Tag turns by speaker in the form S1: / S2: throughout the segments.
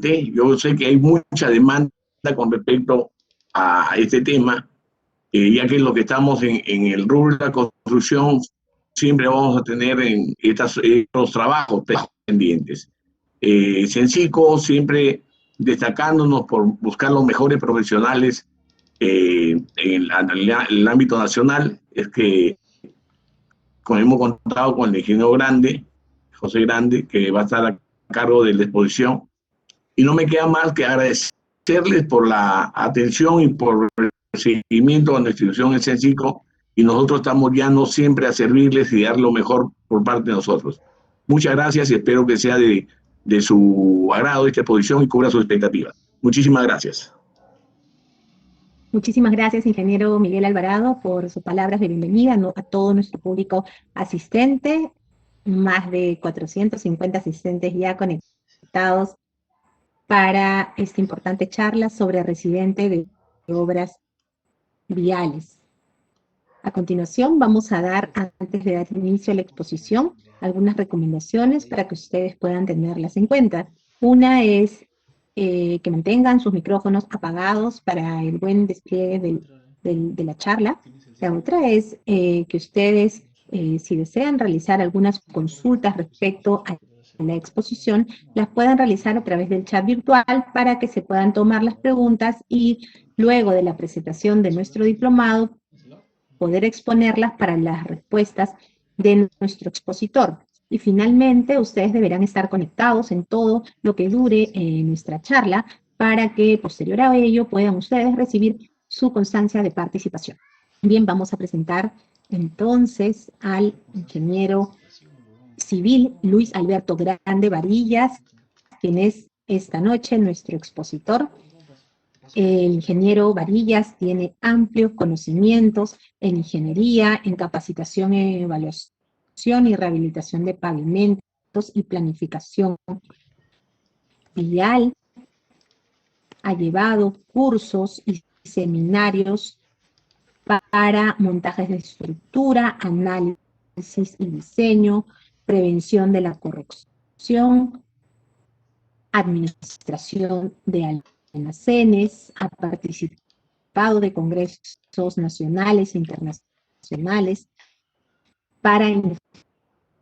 S1: importante. Yo sé que hay mucha demanda con respecto a este tema, ya que lo que estamos en el rubro de la construcción, siempre vamos a tener en estos trabajos pendientes. Cencico siempre destacándonos por buscar los mejores profesionales en el ámbito nacional. Es que hemos contado con el ingeniero Grande, José Grande, que va a estar a cargo de la exposición. Y no me queda más que agradecerles por la atención y por el seguimiento a nuestra institución en Cencico, y nosotros estamos guiando siempre a servirles y dar lo mejor por parte de nosotros. Muchas gracias y espero que sea de su agrado esta exposición y cubra sus expectativas. Muchísimas gracias.
S2: Muchísimas gracias, ingeniero Miguel Alvarado, por sus palabras de bienvenida a todo nuestro público asistente. Más de 450 asistentes ya conectados para esta importante charla sobre residente de obras viales. A continuación vamos a dar, antes de dar inicio a la exposición, algunas recomendaciones para que ustedes puedan tenerlas en cuenta. Una es que mantengan sus micrófonos apagados para el buen despliegue de la charla. La otra es que ustedes, si desean realizar algunas consultas respecto a la exposición, las puedan realizar a través del chat virtual para que se puedan tomar las preguntas y luego de la presentación de nuestro diplomado, poder exponerlas para las respuestas de nuestro expositor. Y finalmente, ustedes deberán estar conectados en todo lo que dure nuestra charla para que posterior a ello puedan ustedes recibir su constancia de participación. Bien, vamos a presentar entonces al ingeniero civil Luis Alberto Grande Varillas, quien es esta noche nuestro expositor. El ingeniero Varillas tiene amplios conocimientos en ingeniería, en capacitación en evaluación y rehabilitación de pavimentos y planificación vial. Ha llevado cursos y seminarios para montajes de estructura, análisis y diseño, prevención de la corrupción, administración de almacenes, ha participado de congresos nacionales e internacionales para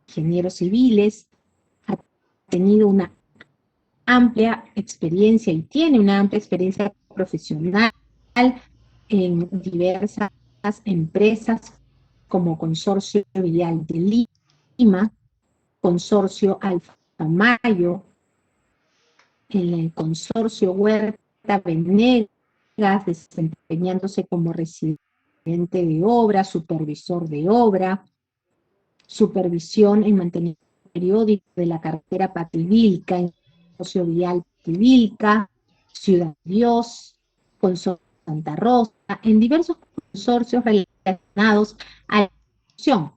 S2: ingenieros civiles, ha tenido una amplia experiencia y tiene una amplia experiencia profesional en diversas empresas como Consorcio Vial de Lima, Consorcio Alfa Mayo, el Consorcio Huerta Venegas, desempeñándose como residente de obra, supervisor de obra, supervisión en mantenimiento periódico de la carretera Pativilca, en Consorcio Vial Pativilca, Ciudad Dios, Consorcio Santa Rosa, en diversos consorcios relacionados a la construcción.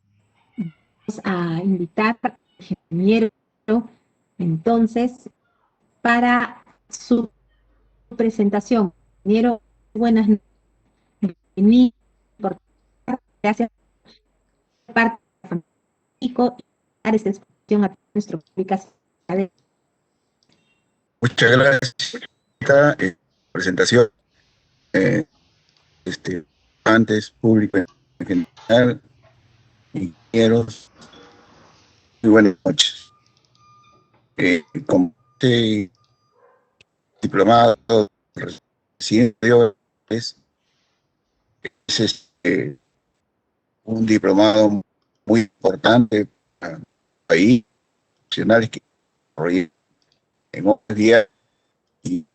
S2: Vamos a invitar al ingeniero, entonces, para su presentación. Ingeniero, buenas noches. Gracias por parte y dar esta exposición a nuestro público.
S3: Muchas gracias por esta presentación. Antes, público en general, ingenieros, muy buenas noches. Como diplomado residente de obras, es un diplomado muy importante para el país, nacionales que en otros días y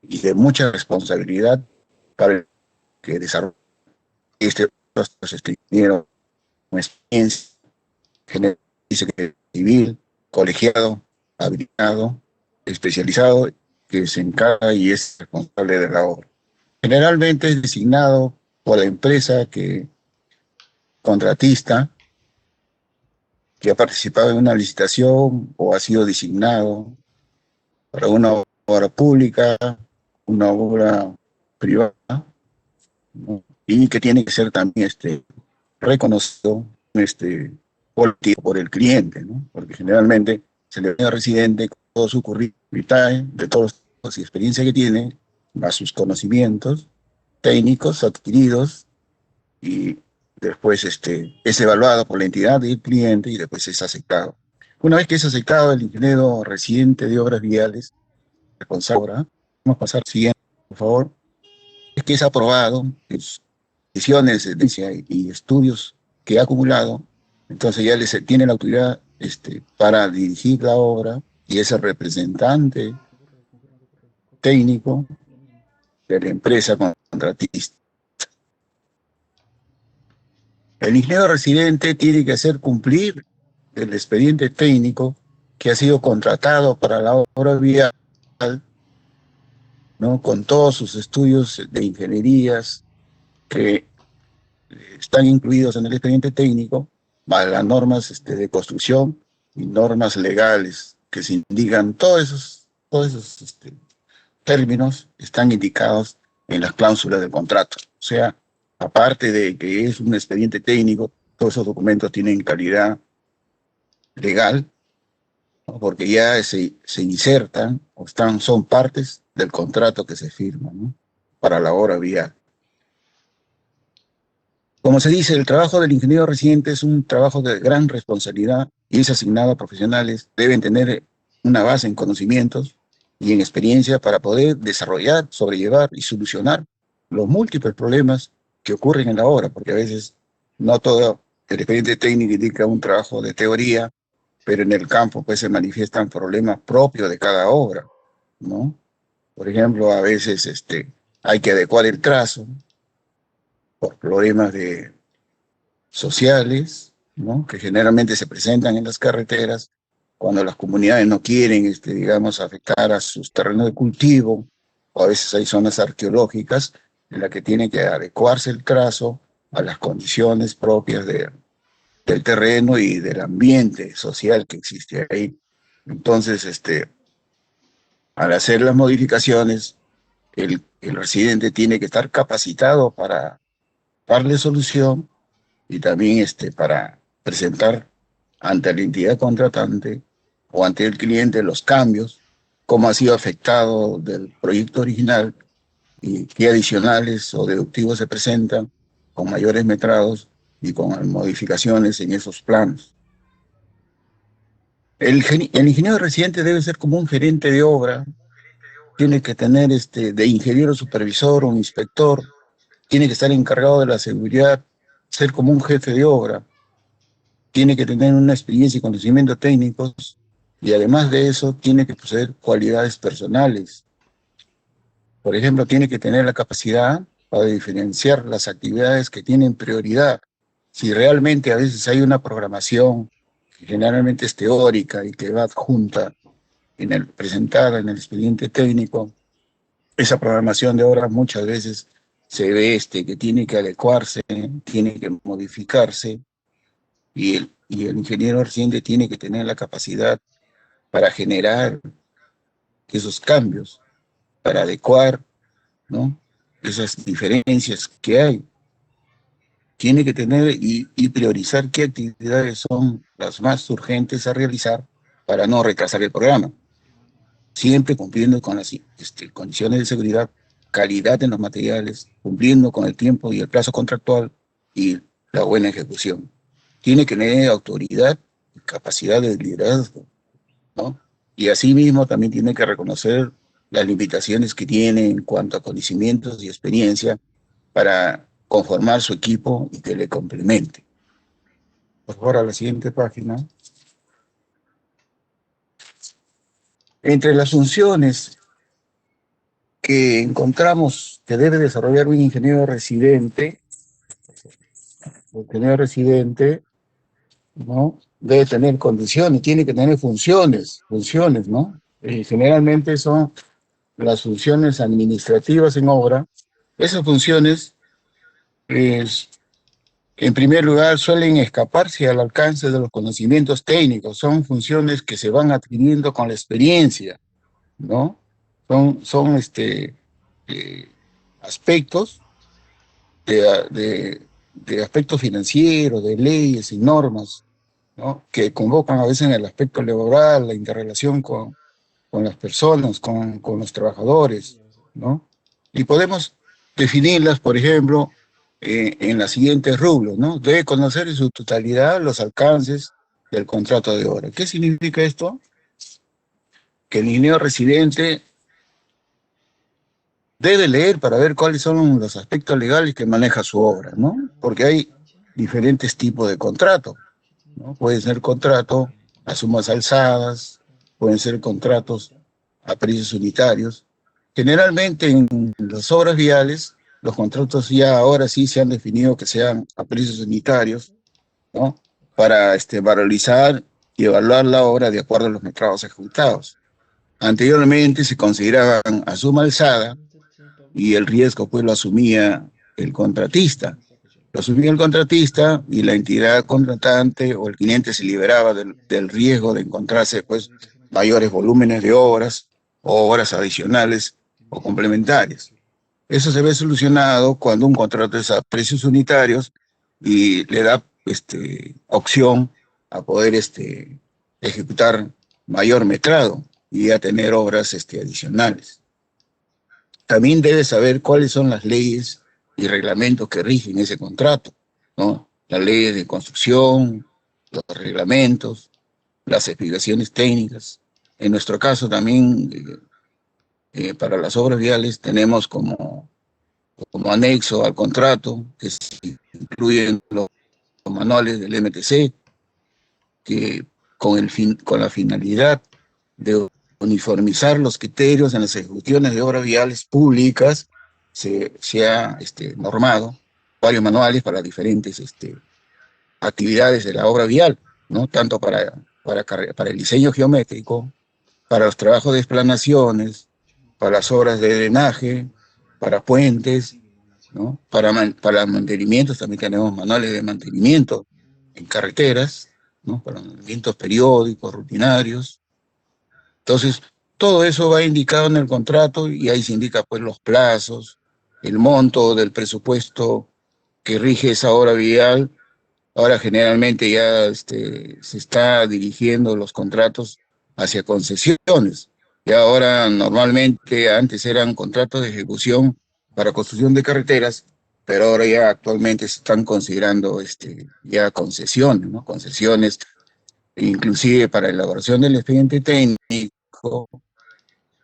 S3: de mucha responsabilidad para el que desarrolla ingeniero con experiencia civil, colegiado, habilitado, especializado, que se encarga y es responsable de la obra. Generalmente es designado por la empresa contratista que ha participado en una licitación o ha sido designado para una obra pública, una obra privada, ¿no? Y que tiene que ser también reconocido por el cliente, ¿no? Porque generalmente se le da al residente con todo su currículum vitae, de todos los y experiencia que tiene, más sus conocimientos técnicos adquiridos, y después es evaluado por la entidad del cliente y después es aceptado. Una vez que es aceptado, el ingeniero residente de obras viales, responsable, ¿ah? Vamos a pasar al siguiente, por favor. Es que es aprobado, sus decisiones y estudios que ha acumulado, entonces ya tiene la autoridad para dirigir la obra y es el representante técnico de la empresa contratista. El ingeniero residente tiene que hacer cumplir el expediente técnico que ha sido contratado para la obra vial, ¿no? Con todos sus estudios de ingenierías que están incluidos en el expediente técnico, más las normas de construcción y normas legales que se indican, todos esos términos están indicados en las cláusulas del contrato. O sea, aparte de que es un expediente técnico, todos esos documentos tienen calidad legal, ¿no? Porque ya se insertan o son partes del contrato que se firma, ¿no? Para la obra vial. Como se dice, el trabajo del ingeniero residente es un trabajo de gran responsabilidad y es asignado a profesionales. Deben tener una base en conocimientos y en experiencia para poder desarrollar, sobrellevar y solucionar los múltiples problemas que ocurren en la obra, porque a veces no todo el expediente técnico indica un trabajo de teoría, pero en el campo pues se manifiestan problemas propios de cada obra, ¿no? Por ejemplo, a veces hay que adecuar el trazo por problemas sociales, ¿no? Que generalmente se presentan en las carreteras cuando las comunidades no quieren, digamos, afectar a sus terrenos de cultivo, o a veces hay zonas arqueológicas en las que tiene que adecuarse el trazo a las condiciones propias del terreno y del ambiente social que existe ahí. Entonces, al hacer las modificaciones, el residente tiene que estar capacitado para darle solución y también para presentar ante la entidad contratante o ante el cliente los cambios, cómo ha sido afectado del proyecto original y qué adicionales o deductivos se presentan con mayores metrados y con modificaciones en esos planos. El ingeniero residente debe ser como un gerente de obra, tiene que tener de ingeniero supervisor o un inspector, tiene que estar encargado de la seguridad, ser como un jefe de obra, tiene que tener una experiencia y conocimientos técnicos y además de eso tiene que poseer cualidades personales. Por ejemplo, tiene que tener la capacidad para diferenciar las actividades que tienen prioridad. Si realmente a veces hay una programación que generalmente es teórica y que va adjunta presentada en el expediente técnico, esa programación de obras muchas veces se ve que tiene que adecuarse, tiene que modificarse, y el ingeniero residente tiene que tener la capacidad para generar esos cambios, para adecuar, ¿no?, esas diferencias que hay. Tiene que tener y priorizar qué actividades son las más urgentes a realizar para no retrasar el programa, siempre cumpliendo con las condiciones de seguridad, calidad en los materiales, cumpliendo con el tiempo y el plazo contractual y la buena ejecución. Tiene que tener autoridad y capacidad de liderazgo, ¿no? Y asimismo también tiene que reconocer las limitaciones que tiene en cuanto a conocimientos y experiencia para conformar su equipo y que le complemente. Por favor, a la siguiente página. Entre las funciones que encontramos que debe desarrollar un ingeniero residente, ¿no?, debe tener condiciones, tiene que tener funciones, ¿no? Generalmente son las funciones administrativas en obra. Esas funciones, en primer lugar, suelen escaparse al alcance de los conocimientos técnicos. Son funciones que se van adquiriendo con la experiencia, ¿no? Son aspectos de aspectos financieros, de leyes y normas, ¿no?, que convocan a veces en el aspecto laboral, la interrelación con con las personas, con los trabajadores, ¿no? Y podemos definirlas, por ejemplo, en las siguientes rubros, ¿no? Debe conocer en su totalidad los alcances del contrato de obra. ¿Qué significa esto? Que el ingeniero residente debe leer para ver cuáles son los aspectos legales que maneja su obra, ¿no? Porque hay diferentes tipos de contrato, ¿no? Pueden ser contratos a sumas alzadas, pueden ser contratos a precios unitarios. Generalmente en las obras viales, los contratos ya ahora sí se han definido que sean a precios unitarios, ¿no? Para valorizar y evaluar la obra de acuerdo a los metrados ejecutados. Anteriormente se consideraban a suma alzada y el riesgo pues lo asumía el contratista. Lo asumía el contratista y la entidad contratante o el cliente se liberaba del riesgo de encontrarse pues mayores volúmenes de obras o obras adicionales o complementarias. Eso se ve solucionado cuando un contrato es a precios unitarios y le da opción a poder ejecutar mayor metrado y a tener obras adicionales. También debe saber cuáles son las leyes y reglamentos que rigen ese contrato, ¿no? Las leyes de construcción, los reglamentos, las especificaciones técnicas. En nuestro caso también, para las obras viales, tenemos como anexo al contrato, que se incluyen los manuales del MTC, que con la finalidad de uniformizar los criterios en las ejecuciones de obras viales públicas, se ha normado varios manuales para diferentes actividades de la obra vial, ¿no? Tanto para el diseño geométrico, para los trabajos de explanaciones, para las obras de drenaje, para puentes, ¿no? Para mantenimientos también tenemos manuales de mantenimiento en carreteras, ¿no? Para mantenimientos periódicos, rutinarios. Entonces, todo eso va indicado en el contrato y ahí se indica pues los plazos, el monto del presupuesto que rige esa obra vial. Ahora generalmente ya se está dirigiendo los contratos hacia concesiones. Y ahora normalmente antes eran contratos de ejecución para construcción de carreteras, pero ahora ya actualmente se están considerando ya concesiones, ¿no? Concesiones inclusive para elaboración del expediente técnico,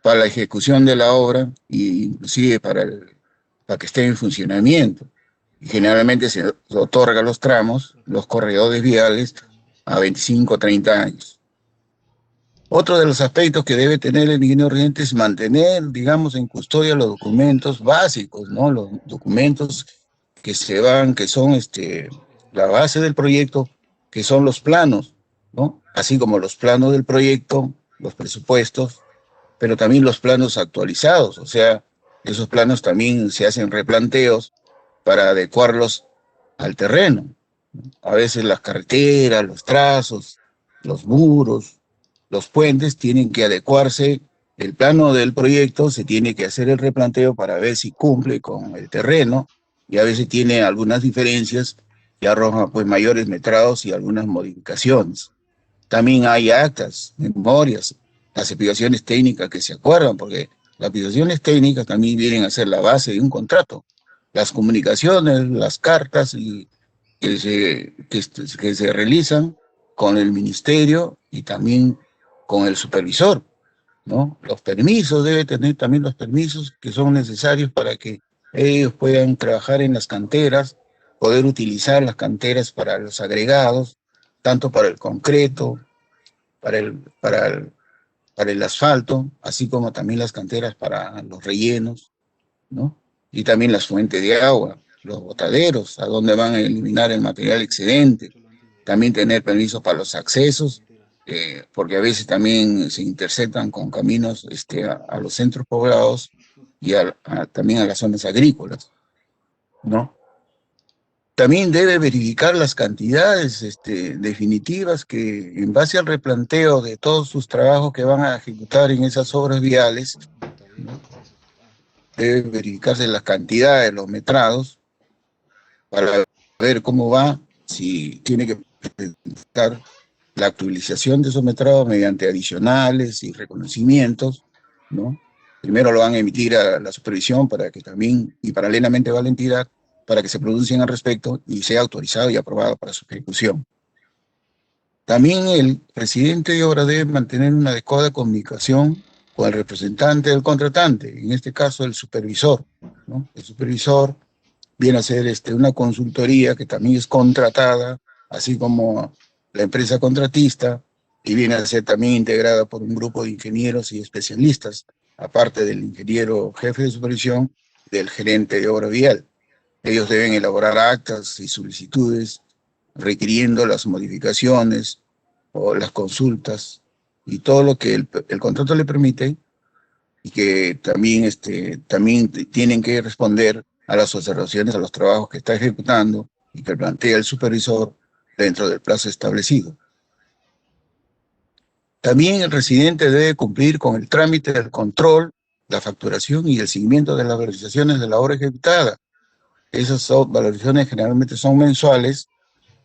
S3: para la ejecución de la obra e inclusive para que esté en funcionamiento. Y generalmente se otorga los tramos, los corredores viales, a 25 o 30 años. Otro de los aspectos que debe tener el ingeniero residente es mantener, digamos, en custodia los documentos básicos, ¿no? Los documentos que son la base del proyecto, que son los planos, ¿no? Así como los planos del proyecto, los presupuestos, pero también los planos actualizados, o sea, esos planos también se hacen replanteos para adecuarlos al terreno. A veces las carreteras, los trazos, los muros, los puentes tienen que adecuarse, el plano del proyecto se tiene que hacer el replanteo para ver si cumple con el terreno y a veces tiene algunas diferencias y arroja pues mayores metrados y algunas modificaciones. También hay actas, memorias, las aplicaciones técnicas que se acuerdan, porque las aplicaciones técnicas también vienen a ser la base de un contrato. Las comunicaciones, las cartas que se realizan con el ministerio y también con el supervisor, ¿no? Los permisos, debe tener también los permisos que son necesarios para que ellos puedan trabajar en las canteras, poder utilizar las canteras para los agregados, tanto para el concreto, para el asfalto, así como también las canteras para los rellenos, ¿no? Y también las fuentes de agua, los botaderos, a donde van a eliminar el material excedente. También tener permiso para los accesos, porque a veces también se interceptan con caminos a los centros poblados y también a las zonas agrícolas, ¿no? También debe verificar las cantidades definitivas que, en base al replanteo de todos sus trabajos que van a ejecutar en esas obras viales, ¿no? Debe verificarse las cantidades, los metrados, para ver cómo va, si tiene que presentar la actualización de esos metrados mediante adicionales y reconocimientos, ¿no? Primero lo van a emitir a la supervisión para que también, y paralelamente va a la entidad, para que se pronuncien al respecto y sea autorizado y aprobado para su ejecución. También el presidente de obra debe mantener una adecuada comunicación con el representante del contratante, en este caso el supervisor, ¿no? El supervisor viene a ser una consultoría que también es contratada, así como la empresa contratista, y viene a ser también integrada por un grupo de ingenieros y especialistas, aparte del ingeniero jefe de supervisión, del gerente de obra vial. Ellos deben elaborar actas y solicitudes requiriendo las modificaciones o las consultas y todo lo que el contrato le permite, y que también, también tienen que responder a las observaciones, a los trabajos que está ejecutando y que plantea el supervisor dentro del plazo establecido. También el residente debe cumplir con el trámite del control, la facturación y el seguimiento de las valorizaciones de la obra ejecutada. Esas valorizaciones generalmente son mensuales,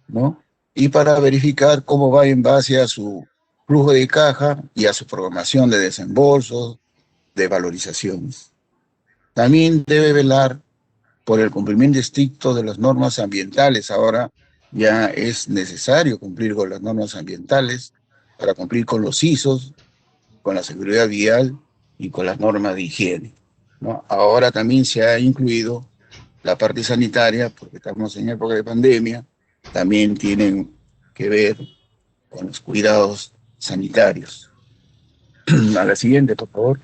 S3: ¿no? Y para verificar cómo va en base a su flujo de caja y a su programación de desembolsos, de valorizaciones. También debe velar por el cumplimiento estricto de las normas ambientales. Ahora ya es necesario cumplir con las normas ambientales para cumplir con los ISOs, con la seguridad vial y con las normas de higiene, ¿no? Ahora también se ha incluido la parte sanitaria, porque estamos en época de pandemia, también tienen que ver con los cuidados sanitarios. A la siguiente, por favor.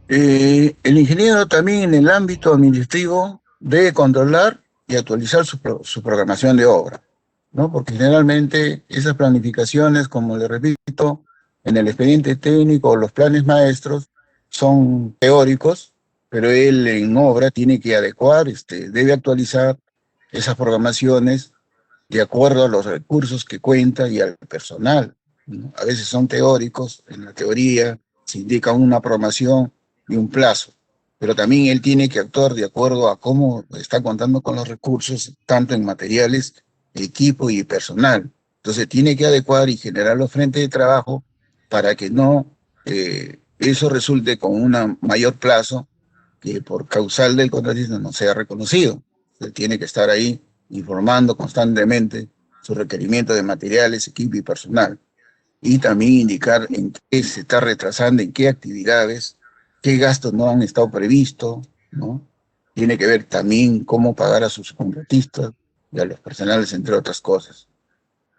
S3: El ingeniero también en el ámbito administrativo debe controlar y actualizar su programación de obra, ¿no? Porque generalmente esas planificaciones, como le repito, en el expediente técnico o los planes maestros son teóricos, pero él en obra tiene que adecuar, debe actualizar esas programaciones de acuerdo a los recursos que cuenta y al personal, ¿no? A veces son teóricos, en la teoría se indica una programación y un plazo, pero también él tiene que actuar de acuerdo a cómo está contando con los recursos, tanto en materiales, equipo y personal. Entonces tiene que adecuar y generar los frentes de trabajo para que no eso resulte con un mayor plazo que por causal del contratista no sea reconocido. Él tiene que estar ahí informando constantemente su requerimiento de materiales, equipo y personal. Y también indicar en qué se está retrasando, en qué actividades, qué gastos no han estado previstos, ¿no? Tiene que ver también cómo pagar a sus contratistas y a los personales, entre otras cosas.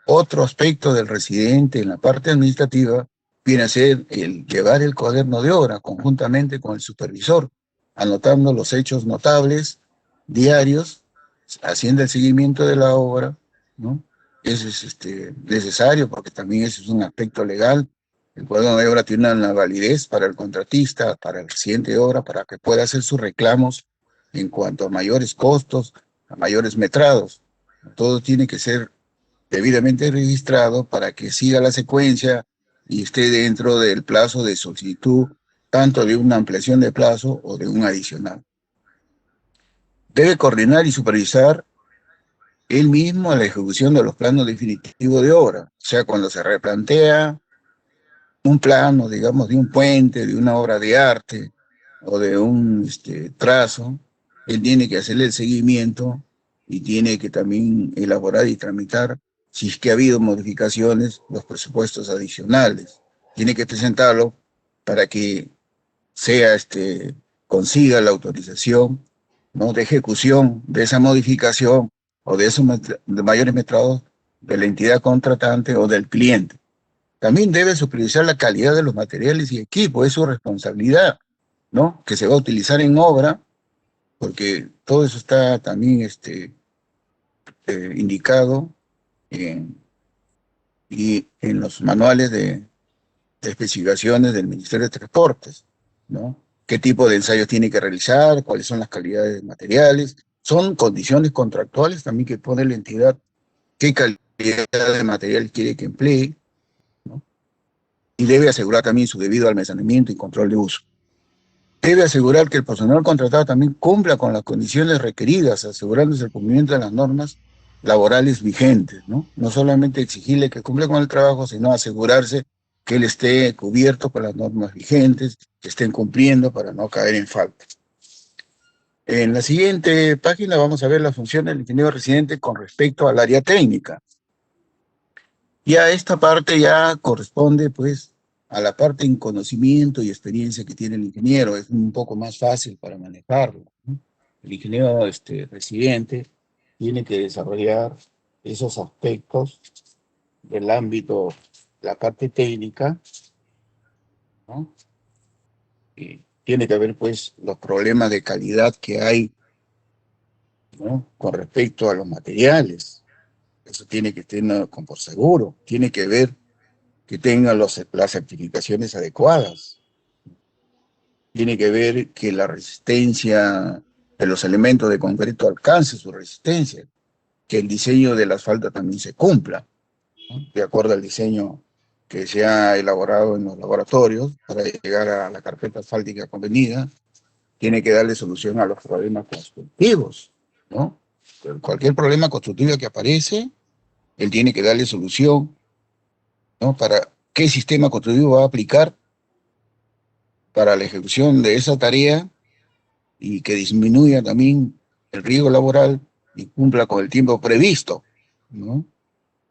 S3: Otro aspecto del residente en la parte administrativa viene a ser el llevar el cuaderno de obra conjuntamente con el supervisor, anotando los hechos notables diarios, haciendo el seguimiento de la obra, ¿no? Eso es necesario porque también eso es un aspecto legal. El cuaderno de obra tiene una validez para el contratista, para el residente de obra, para que pueda hacer sus reclamos en cuanto a mayores costos, a mayores metrados. Todo tiene que ser debidamente registrado para que siga la secuencia y esté dentro del plazo de solicitud, tanto de una ampliación de plazo o de un adicional. Debe coordinar y supervisar él mismo la ejecución de los planos definitivos de obra. O sea, cuando se replantea un plano, digamos, de un puente, de una obra de arte o de un trazo, él tiene que hacerle el seguimiento y tiene que también elaborar y tramitar, si es que ha habido modificaciones, los presupuestos adicionales. Tiene que presentarlo para que sea, consiga la autorización, ¿no?, de ejecución de esa modificación o de esos de mayores metrados de la entidad contratante o del cliente. También debe supervisar la calidad de los materiales y equipos, es su responsabilidad, ¿no?, que se va a utilizar en obra, porque todo eso está también indicado y en los manuales de especificaciones del Ministerio de Transportes, ¿no? ¿Qué tipo de ensayos tiene que realizar? ¿Cuáles son las calidades de materiales? Son condiciones contractuales también que pone la entidad, qué calidad de material quiere que emplee, ¿no? Y debe asegurar también su debido almacenamiento y control de uso. Debe asegurar que el personal contratado también cumpla con las condiciones requeridas, asegurándose el cumplimiento de las normas laborales vigentes, ¿no? No solamente exigirle que cumpla con el trabajo, sino asegurarse que él esté cubierto con las normas vigentes, que estén cumpliendo para no caer en falta. En la siguiente página vamos a ver las funciones del ingeniero residente con respecto al área técnica. Ya esta parte ya corresponde, pues, a la parte en conocimiento y experiencia que tiene el ingeniero. Es un poco más fácil para manejarlo, ¿no? El ingeniero residente tiene que desarrollar esos aspectos del ámbito, la parte técnica, ¿no? Y tiene que ver, pues, los problemas de calidad que hay, ¿no?, con respecto a los materiales. Eso tiene que tener por seguro. Tiene que ver que tenga las certificaciones adecuadas. Tiene que ver que la resistencia de los elementos de concreto alcance su resistencia, que el diseño del asfalto también se cumpla, ¿no?, de acuerdo al diseño que se ha elaborado en los laboratorios para llegar a la carpeta asfáltica convenida. Tiene que darle solución a los problemas constructivos, ¿no? Cualquier problema constructivo que aparece, él tiene que darle solución, ¿no?, para qué sistema constructivo va a aplicar para la ejecución de esa tarea y que disminuya también el riesgo laboral y cumpla con el tiempo previsto, ¿no?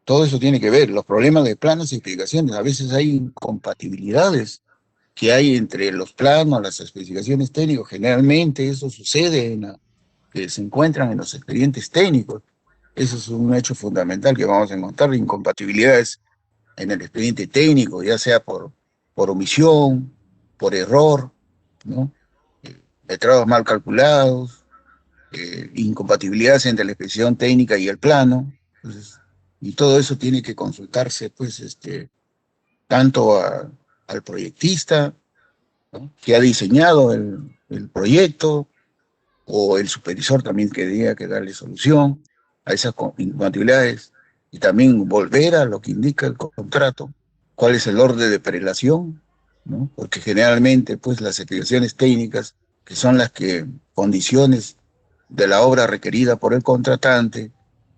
S3: Todo eso tiene que ver, los problemas de planos y explicaciones. A veces hay incompatibilidades que hay entre los planos, las especificaciones técnicas. Generalmente eso sucede que se encuentran en los expedientes técnicos. Eso es un hecho fundamental que vamos a encontrar, incompatibilidades en el expediente técnico, ya sea por omisión, por error, ¿no? Metrados mal calculados, incompatibilidades entre la especificación técnica y el plano. Entonces, y todo eso tiene que consultarse, pues, tanto al proyectista, ¿no?, que ha diseñado el proyecto, o el supervisor también que diga que darle solución a esas incompatibilidades, y también volver a lo que indica el contrato, cuál es el orden de prelación, ¿no? Porque generalmente, pues, las especificaciones técnicas, que son las condiciones de la obra requerida por el contratante,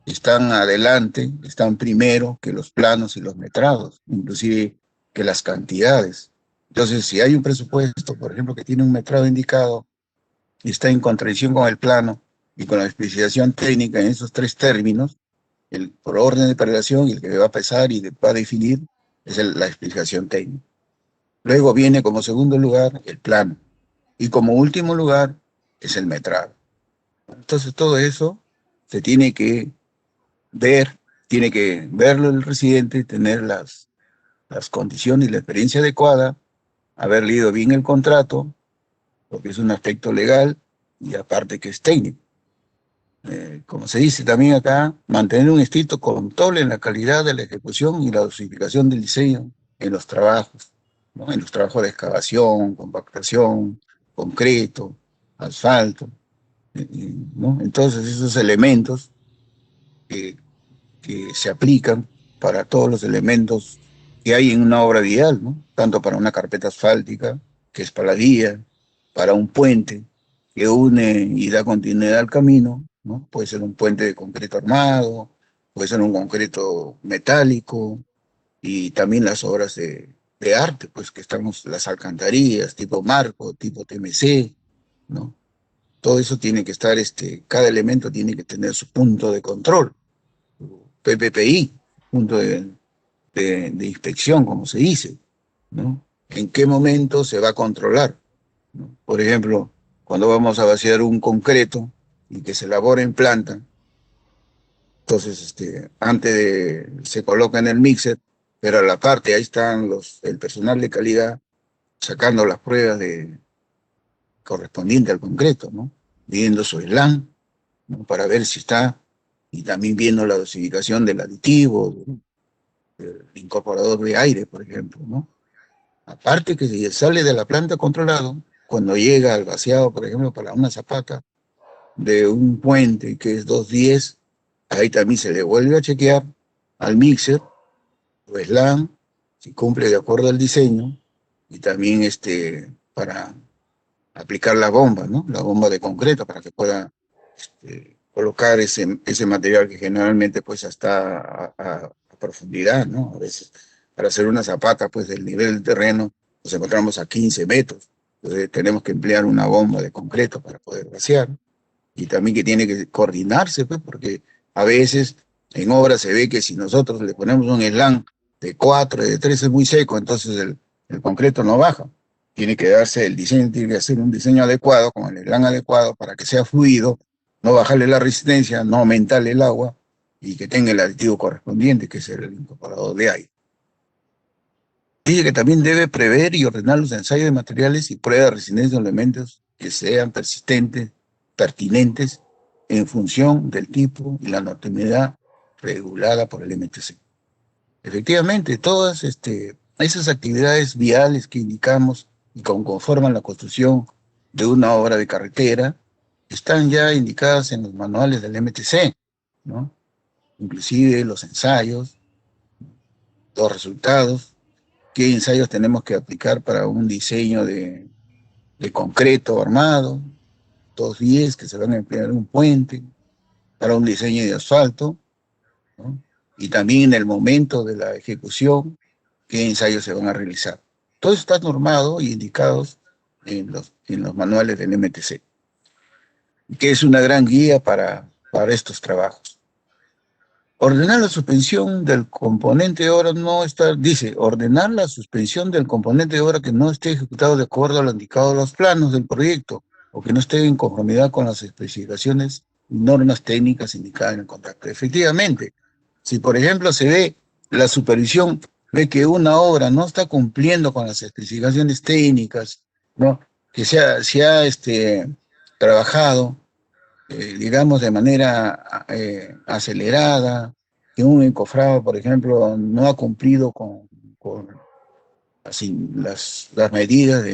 S3: están adelante, están primero que los planos y los metrados, inclusive que las cantidades. Entonces, si hay un presupuesto, por ejemplo, que tiene un metrado indicado y está en contradicción con el plano y con la especificación técnica en esos tres términos, por orden de prelación, y el que va a pesar y va a definir es la especificación técnica. Luego viene como segundo lugar el plano, y como último lugar es el metrado. Entonces todo eso se tiene que tiene que verlo el residente, tener las condiciones y la experiencia adecuada, haber leído bien el contrato, porque es un aspecto legal y aparte que es técnico. Como se dice también acá, mantener un estricto control en la calidad de la ejecución y la dosificación del diseño en los trabajos, ¿no?, en los trabajos de excavación, compactación, concreto, asfalto, ¿no? Entonces esos elementos que se aplican para todos los elementos que hay en una obra vial, ¿no?, tanto para una carpeta asfáltica, que es para la vía, para un puente que une y da continuidad al camino, ¿no? Puede ser un puente de concreto armado, puede ser un concreto metálico, y también las obras de arte, pues que estamos, las alcantarillas, tipo marco, tipo TMC, ¿no? Todo eso tiene que estar, cada elemento tiene que tener su punto de control, PPPI, punto de inspección, como se dice, ¿no? ¿En qué momento se va a controlar, ¿no? Por ejemplo, cuando vamos a vaciar un concreto y que se elabora en planta, entonces se coloca en el mixer, pero a la parte ahí están el personal de calidad sacando las pruebas correspondientes al concreto, ¿no? Viendo su slam, ¿no?, para ver si está, y también viendo la dosificación del aditivo, del incorporador de aire, por ejemplo, ¿no? Aparte que si sale de la planta controlado, cuando llega al vaciado, por ejemplo, para una zapata de un puente que es 210, ahí también se le vuelve a chequear al mixer o slam, si cumple de acuerdo al diseño, y también para aplicar la bomba, ¿no? La bomba de concreto para que pueda colocar ese material que generalmente pues está a profundidad, ¿no? A veces para hacer una zapata pues del nivel del terreno nos encontramos a 15 metros. Entonces tenemos que emplear una bomba de concreto para poder vaciar. Y también que tiene que coordinarse, pues, porque a veces en obras se ve que si nosotros le ponemos un slang de 4, de 3 es muy seco, entonces el concreto no baja. Tiene que darse el diseño, tiene que hacer un diseño adecuado, con el slang adecuado, para que sea fluido, no bajarle la resistencia, no aumentarle el agua, y que tenga el aditivo correspondiente, que es el incorporador de aire. Dice que también debe prever y ordenar los ensayos de materiales y pruebas de resistencia de elementos que sean persistentes, pertinentes, en función del tipo y la normatividad regulada por el MTC. Efectivamente, todas esas actividades viales que indicamos y que conforman la construcción de una obra de carretera están ya indicadas en los manuales del MTC, ¿no? Inclusive los ensayos, los resultados, qué ensayos tenemos que aplicar para un diseño de concreto armado, 210 que se van a emplear en un puente, para un diseño de asfalto, ¿no? Y también en el momento de la ejecución, qué ensayos se van a realizar. Todo eso está normado y indicados en los manuales del MTC, que es una gran guía para estos trabajos. Ordenar la suspensión del componente de obra no está, dice, ordenar la suspensión del componente de obra que no esté ejecutado de acuerdo a lo indicado en los planos del proyecto o que no esté en conformidad con las especificaciones y normas técnicas indicadas en el contrato. Efectivamente, si por ejemplo se ve la supervisión, ve que una obra no está cumpliendo con las especificaciones técnicas, ¿no? Que se ha trabajado digamos, de manera acelerada, que un encofrado, por ejemplo, no ha cumplido con así, las medidas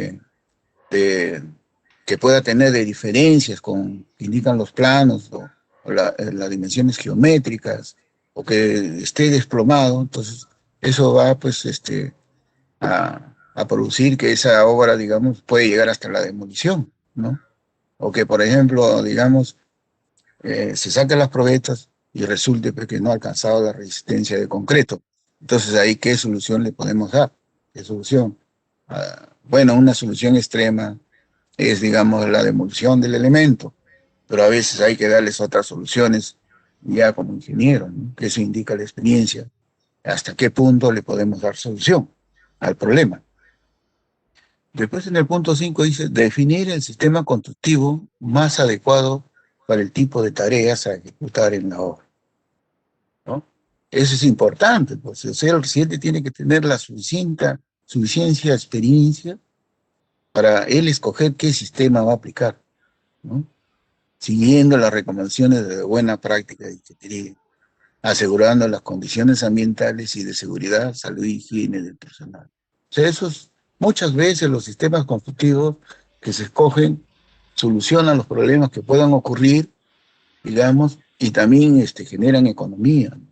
S3: que pueda tener de diferencias que indican los planos o las dimensiones geométricas, o que esté desplomado, entonces eso va pues a producir que esa obra, digamos, puede llegar hasta la demolición, ¿no? O que, por ejemplo, digamos, se sacan las probetas y resulte pues, que no ha alcanzado la resistencia de concreto. Entonces, ahí, ¿qué solución le podemos dar? ¿Qué solución? Bueno, una solución extrema es, digamos, la demolición del elemento, pero a veces hay que darles otras soluciones ya como ingeniero, ¿no? Que eso indica la experiencia, hasta qué punto le podemos dar solución al problema. Después en el punto 5 dice, definir el sistema constructivo más adecuado para el tipo de tareas a ejecutar en la obra, ¿no? Eso es importante, pues, o sea, el residente tiene que tener la suficiencia experiencia para él escoger qué sistema va a aplicar, ¿no? Siguiendo las recomendaciones de buena práctica de ingeniería, asegurando las condiciones ambientales y de seguridad, salud y higiene del personal. O sea, muchas veces los sistemas constructivos que se escogen solucionan los problemas que puedan ocurrir, digamos, y también generan economía, ¿no?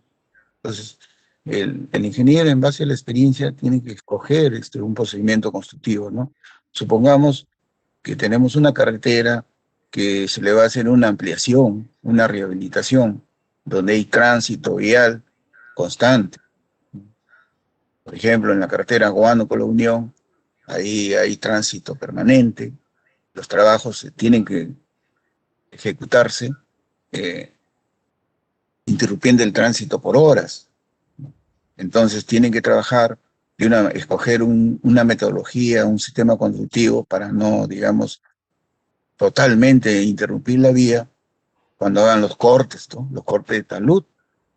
S3: Entonces, el ingeniero, en base a la experiencia, tiene que escoger un procedimiento constructivo, ¿no? Supongamos que tenemos una carretera que se le va a hacer una ampliación, una rehabilitación, donde hay tránsito vial constante. Por ejemplo, en la carretera Huánuco-La Unión, ahí hay tránsito permanente, los trabajos tienen que ejecutarse, interrumpiendo el tránsito por horas. Entonces tienen que trabajar, escoger una metodología, un sistema constructivo para no, digamos, totalmente interrumpir la vía cuando hagan los cortes, ¿no? Los cortes de talud,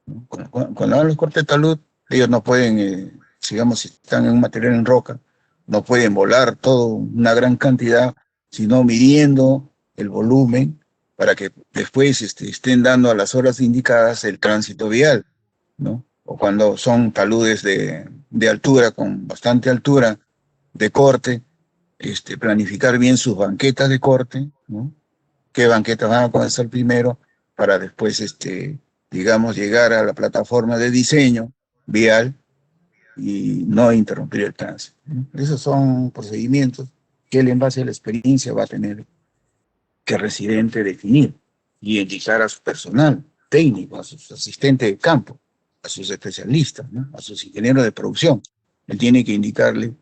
S3: ¿no? Cuando hagan los cortes de talud, ellos no pueden, digamos, si están en un material en roca, no pueden volar toda una gran cantidad, sino midiendo el volumen para que después estén dando a las horas indicadas el tránsito vial, ¿no? O cuando son taludes de altura, con bastante altura de corte, planificar bien sus banquetas de corte, ¿no? Qué banquetas van a comenzar primero para después, digamos, llegar a la plataforma de diseño vial y no interrumpir el tránsito, ¿no? Esos son procedimientos que él en base a la experiencia va a tener que el residente definir y indicar a su personal técnico, a sus asistentes de campo, a sus especialistas, ¿no? A sus ingenieros de producción. Él tiene que indicarle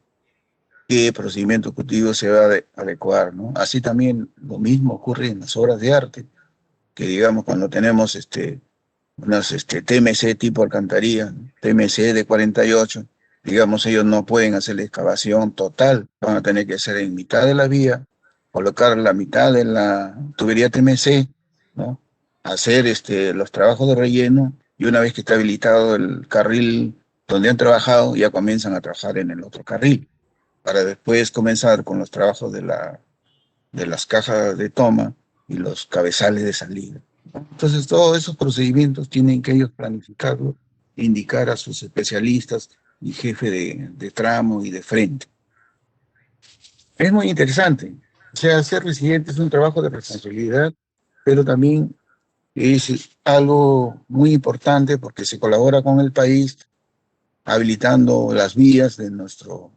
S3: qué procedimiento cultivo se va a adecuar, ¿no? Así también lo mismo ocurre en las obras de arte, que digamos cuando tenemos unas TMC tipo alcantarilla, ¿no? TMC de 48, digamos ellos no pueden hacer la excavación total, van a tener que hacer en mitad de la vía, colocar la mitad de la tubería TMC, ¿no? Hacer los trabajos de relleno y una vez que está habilitado el carril donde han trabajado, ya comienzan a trabajar en el otro carril para después comenzar con los trabajos de las cajas de toma y los cabezales de salida. Entonces, todos esos procedimientos tienen que ellos planificarlo, indicar a sus especialistas y jefe de tramo y de frente. Es muy interesante. O sea, ser residente es un trabajo de responsabilidad, pero también es algo muy importante porque se colabora con el país habilitando las vías de nuestros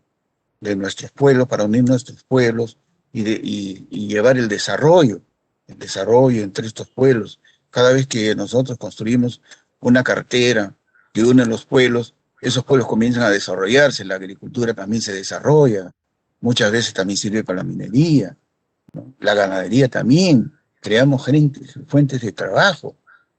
S3: pueblos, para unir nuestros pueblos y llevar el desarrollo entre estos pueblos. Cada vez que nosotros construimos una carretera que une los pueblos, esos pueblos comienzan a desarrollarse, la agricultura también se desarrolla, muchas veces también sirve para la minería, ¿no? La ganadería también, creamos fuentes de trabajo.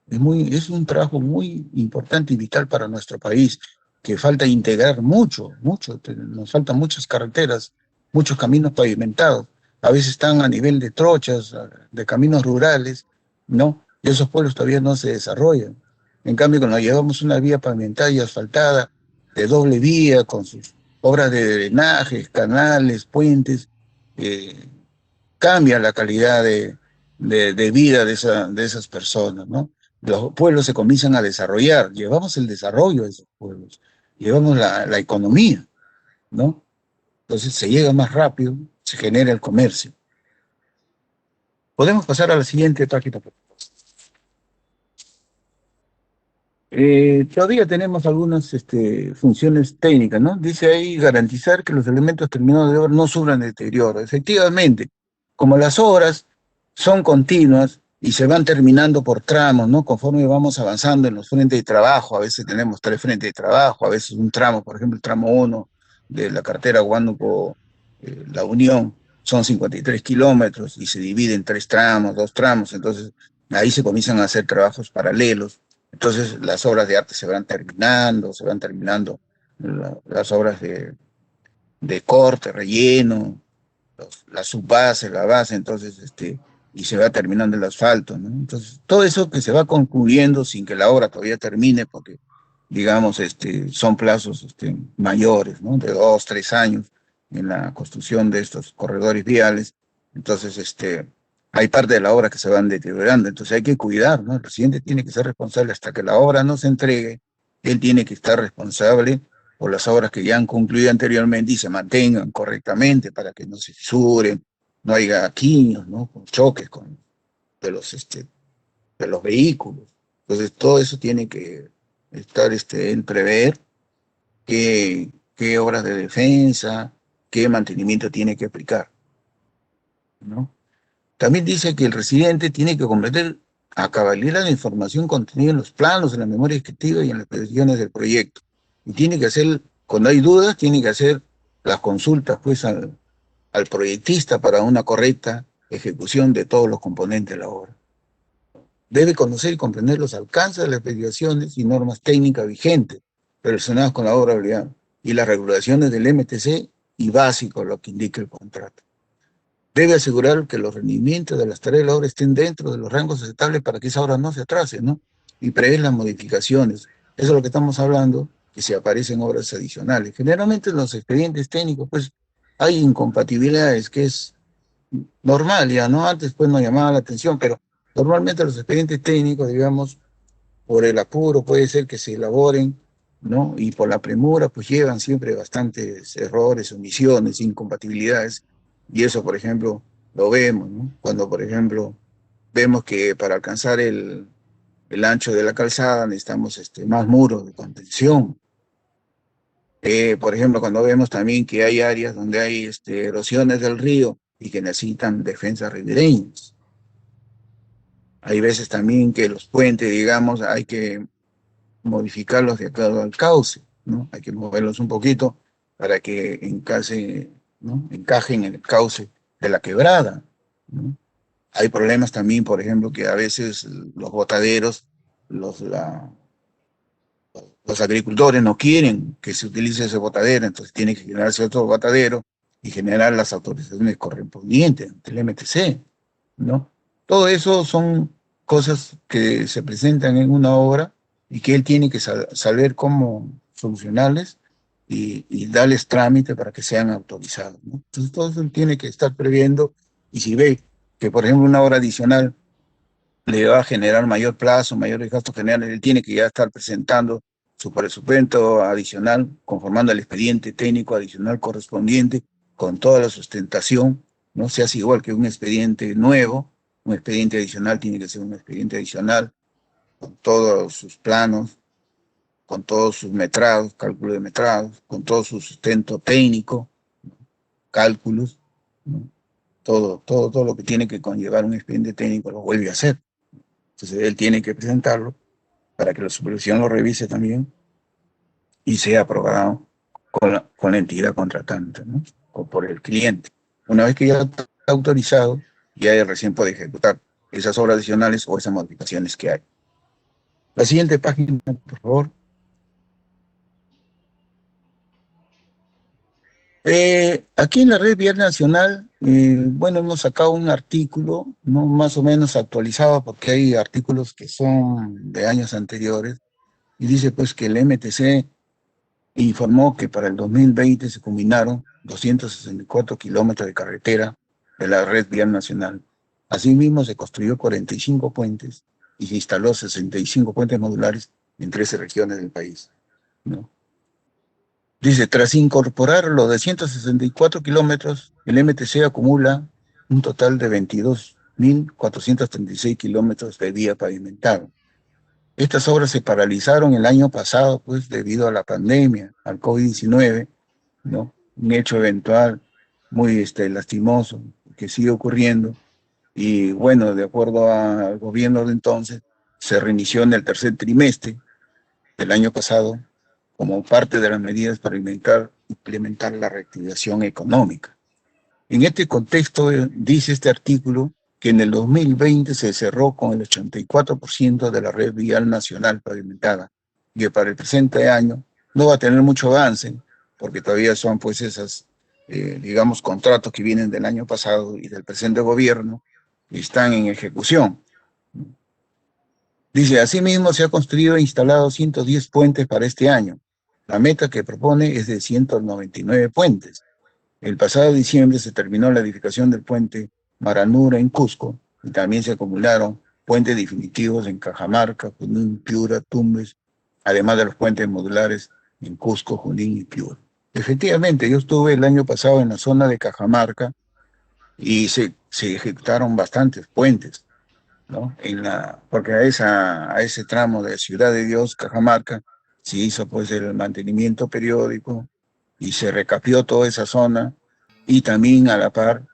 S3: Es un trabajo muy importante y vital para nuestro país, que falta integrar mucho, nos faltan muchas carreteras, muchos caminos pavimentados. A veces están a nivel de trochas, de caminos rurales, ¿no? Y esos pueblos todavía no se desarrollan. En cambio, cuando llevamos una vía pavimentada y asfaltada, de doble vía, con sus obras de drenajes, canales, puentes, eh, cambia la calidad de vida de esas personas, ¿no? Los pueblos se comienzan a desarrollar, llevamos el desarrollo de esos pueblos, llevamos la economía, ¿no? Entonces se llega más rápido, se genera el comercio. Podemos pasar a la siguiente página. Todavía tenemos algunas funciones técnicas, ¿no? Dice ahí garantizar que los elementos terminados de obra no sufran deterioro. Efectivamente, como las obras son continuas y se van terminando por tramos, ¿no? Conforme vamos avanzando en los frentes de trabajo, a veces tenemos 3 frentes de trabajo, a veces un tramo, por ejemplo, el tramo 1 de la carretera Huánuco, La Unión, son 53 kilómetros y se divide en 3 tramos, 2 tramos, entonces ahí se comienzan a hacer trabajos paralelos. Entonces las obras de arte se van terminando las obras de corte, relleno, la subbase, la base, entonces, y se va terminando el asfalto, ¿no? Entonces, todo eso que se va concluyendo sin que la obra todavía termine, porque, digamos, son plazos mayores, ¿no? De 2, 3 años en la construcción de estos corredores viales. Entonces, hay parte de la obra que se van deteriorando, entonces hay que cuidar, ¿no? El presidente tiene que ser responsable hasta que la obra no se entregue, él tiene que estar responsable por las obras que ya han concluido anteriormente y se mantengan correctamente para que no se fisuren, no haya quiños, ¿no? Con choques de los vehículos. Entonces todo eso tiene que estar en prever qué obras de defensa, qué mantenimiento tiene que aplicar, ¿no? También dice que el residente tiene que comprender a cabalidad la información contenida en los planos, en la memoria descriptiva y en las peticiones del proyecto. Y tiene que hacer, cuando hay dudas, tiene que hacer las consultas pues al proyectista para una correcta ejecución de todos los componentes de la obra. Debe conocer y comprender los alcances de las especificaciones y normas técnicas vigentes relacionadas con la obra obligada y las regulaciones del MTC y básico lo que indica el contrato. Debe asegurar que los rendimientos de las tareas de la obra estén dentro de los rangos aceptables para que esa obra no se atrase, ¿no? Y prever las modificaciones. Eso es lo que estamos hablando, que si aparecen obras adicionales. Generalmente en los expedientes técnicos, pues, hay incompatibilidades, que es normal ya, ¿no? Antes, pues, no llamaba la atención, pero normalmente los expedientes técnicos, digamos, por el apuro puede ser que se elaboren, ¿no? Y por la premura, pues, llevan siempre bastantes errores, omisiones, incompatibilidades. Y eso, por ejemplo, lo vemos, ¿no? Cuando, por ejemplo, vemos que para alcanzar el ancho de la calzada necesitamos más muros de contención. Por ejemplo, cuando vemos también que hay áreas donde hay erosiones del río y que necesitan defensas ribereñas. Hay veces también que los puentes, digamos, hay que modificarlos de acuerdo al cauce, ¿no? Hay que moverlos un poquito para que ¿no? Encajen en el cauce de la quebrada, ¿no? Hay problemas también, por ejemplo, que a veces los botaderos, los, la- los agricultores no quieren que se utilice ese botadero, entonces tiene que generarse otro botadero y generar las autorizaciones correspondientes ante el MTC, ¿no? Todo eso son cosas que se presentan en una obra y que él tiene que saber cómo solucionarles y darles trámite para que sean autorizados, ¿no? Entonces todo eso él tiene que estar previendo y si ve que, por ejemplo, una obra adicional le va a generar mayor plazo, mayores gastos generales, él tiene que ya estar presentando su presupuesto adicional, conformando el expediente técnico adicional correspondiente, con toda la sustentación, no se hace igual que un expediente nuevo, un expediente adicional tiene que ser un expediente adicional, con todos sus planos, con todos sus metrados, cálculo de metrados, con todo su sustento técnico, cálculos, ¿no? Todo lo que tiene que conllevar un expediente técnico lo vuelve a hacer. Entonces él tiene que presentarlo para que la supervisión lo revise también y sea aprobado con la entidad contratante, ¿no? O por el cliente. Una vez que ya está autorizado, ya él recién puede ejecutar esas obras adicionales o esas modificaciones que hay. La siguiente página, por favor. Aquí en la Red Vial Nacional, bueno, hemos sacado un artículo, ¿no? Más o menos actualizado, porque hay artículos que son de años anteriores, y dice pues que el MTC informó que para el 2020 se culminaron 264 kilómetros de carretera de la red vial nacional. Asimismo, se construyó 45 puentes y se instaló 65 puentes modulares en 13 regiones del país, ¿no? Dice, tras incorporar los de 164 kilómetros, el MTC acumula un total de 22.436 kilómetros de vía pavimentada. Estas obras se paralizaron el año pasado, pues, debido a la pandemia, al COVID-19, ¿no? Un hecho eventual muy lastimoso que sigue ocurriendo. Y bueno, de acuerdo al gobierno de entonces, se reinició en el tercer trimestre del año pasado como parte de las medidas para implementar la reactivación económica. En este contexto, dice este artículo que en el 2020 se cerró con el 84% de la red vial nacional pavimentada y que para el presente año no va a tener mucho avance porque todavía son pues esas, digamos, contratos que vienen del año pasado y del presente gobierno y están en ejecución. Dice, asimismo se ha construido e instalado 110 puentes para este año. La meta que propone es de 199 puentes. El pasado diciembre se terminó la edificación del puente Maranura en Cusco y también se acumularon puentes definitivos en Cajamarca, Junín, Piura, Tumbes, además de los puentes modulares en Cusco, Junín y Piura. Efectivamente, yo estuve el año pasado en la zona de Cajamarca y se ejecutaron bastantes puentes, ¿no? Porque a ese tramo de Ciudad de Dios, Cajamarca, se hizo pues el mantenimiento periódico y se recapió toda esa zona y también a la par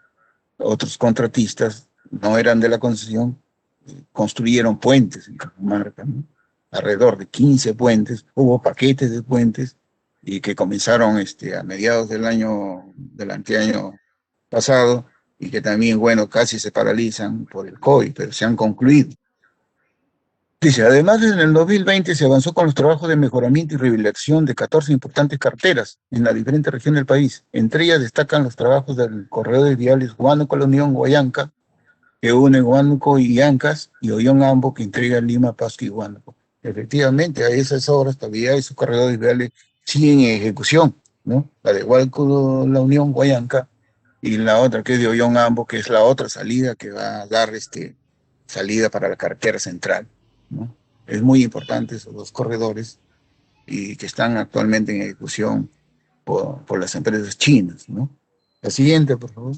S3: otros contratistas, no eran de la concesión, construyeron puentes en Cajamarca, ¿no? Alrededor de 15 puentes, hubo paquetes de puentes y que comenzaron a mediados del anteaño pasado y que también, bueno, casi se paralizan por el COVID, pero se han concluido. Dice, además en el 2020 se avanzó con los trabajos de mejoramiento y rehabilitación de 14 importantes carreteras en las diferentes regiones del país. Entre ellas destacan los trabajos del corredor de viales Huánuco, La Unión, Huallanca, que une Huánuco y Ancas, y Ollón-Ambo, que entrega Lima, Pasco y Huánuco. Efectivamente, a esas obras todavía esos corredores viales siguen en ejecución, ¿no? La de Huánuco, La Unión, Huallanca, y la otra que es de Ollón-Ambo, que es la otra salida que va a dar salida para la carretera central, ¿no? Es muy importante esos dos corredores y que están actualmente en ejecución por las empresas chinas, ¿no? La siguiente, por favor.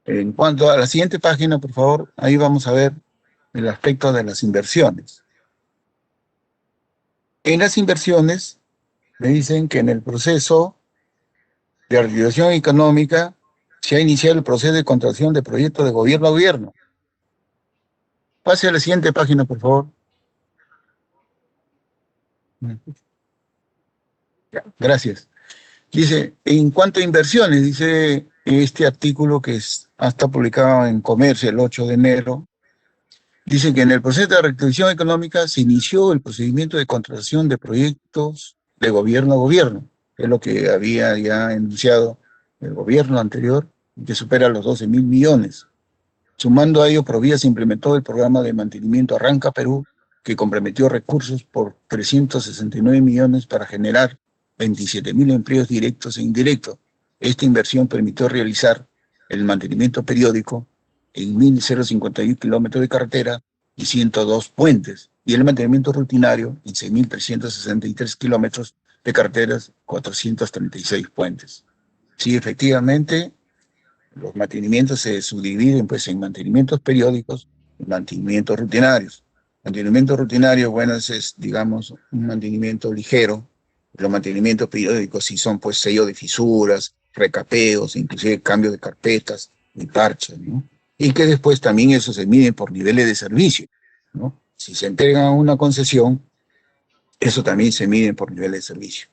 S3: En cuanto a la siguiente página, por favor, ahí vamos a ver el aspecto de las inversiones. En las inversiones, me dicen que en el proceso de reactivación económica se ha iniciado el proceso de contratación de proyectos de gobierno a gobierno. Pase a la siguiente página, por favor. Gracias. Dice, en cuanto a inversiones, dice este artículo que está publicado en Comercio el 8 de enero, dice que en el proceso de reactivación económica se inició el procedimiento de contratación de proyectos de gobierno a gobierno, que es lo que había ya enunciado el gobierno anterior, que supera los 12.000 millones. Sumando a ello, Provía se implementó el programa de mantenimiento Arranca Perú, que comprometió recursos por 369 millones para generar 27.000 empleos directos e indirectos. Esta inversión permitió realizar el mantenimiento periódico en 1.051 kilómetros de carretera y 102 puentes, y el mantenimiento rutinario en 6.363 kilómetros de carreteras, 436 puentes. Sí, efectivamente, los mantenimientos se subdividen pues, en mantenimientos periódicos y mantenimientos rutinarios. Mantenimiento rutinario, bueno, es, digamos, un mantenimiento ligero. Los mantenimientos periódicos sí son, pues, sello de fisuras, recapeos, inclusive cambio de carpetas y parches, ¿no? Y que después también eso se mide por niveles de servicio, ¿no? Si se entrega una concesión, eso también se mide por niveles de servicio.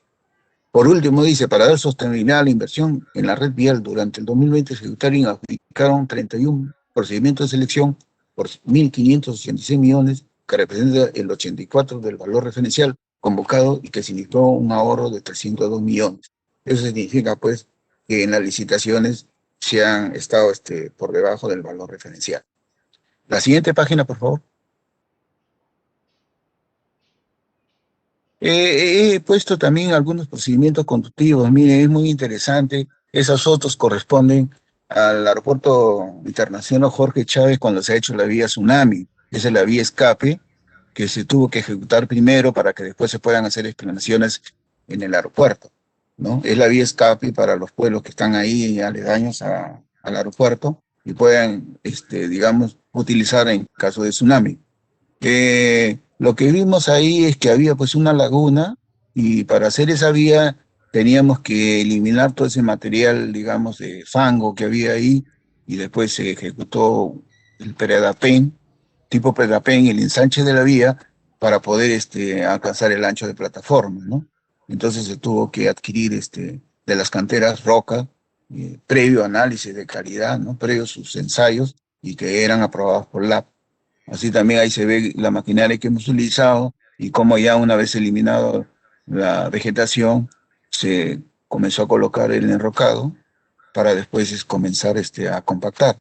S3: Por último, dice, para dar sostenibilidad a la inversión en la red vial durante el 2020 se adjudicaron 31 procedimientos de selección por 1.586 millones, que representa el 84% del valor referencial convocado y que significó un ahorro de 302 millones. Eso significa, pues, que en las licitaciones se han estado por debajo del valor referencial. La siguiente página, por favor. He puesto también algunos procedimientos conductivos. Miren, es muy interesante. Esas fotos corresponden al aeropuerto internacional Jorge Chávez cuando se ha hecho la vía Tsunami. Esa es la vía escape que se tuvo que ejecutar primero para que después se puedan hacer explanaciones en el aeropuerto, ¿no? Es la vía escape para los pueblos que están ahí aledaños al aeropuerto y puedan, digamos, utilizar en caso de tsunami. Lo que vimos ahí es que había pues una laguna y para hacer esa vía teníamos que eliminar todo ese material, digamos, de fango que había ahí y después se ejecutó el predapen, tipo predapen, el ensanche de la vía para poder alcanzar el ancho de plataforma, ¿no? Entonces se tuvo que adquirir de las canteras roca, previo análisis de calidad, ¿no? Previo sus ensayos y que eran aprobados por la. Así también ahí se ve la maquinaria que hemos utilizado y cómo ya una vez eliminado la vegetación, se comenzó a colocar el enrocado para después comenzar a compactar.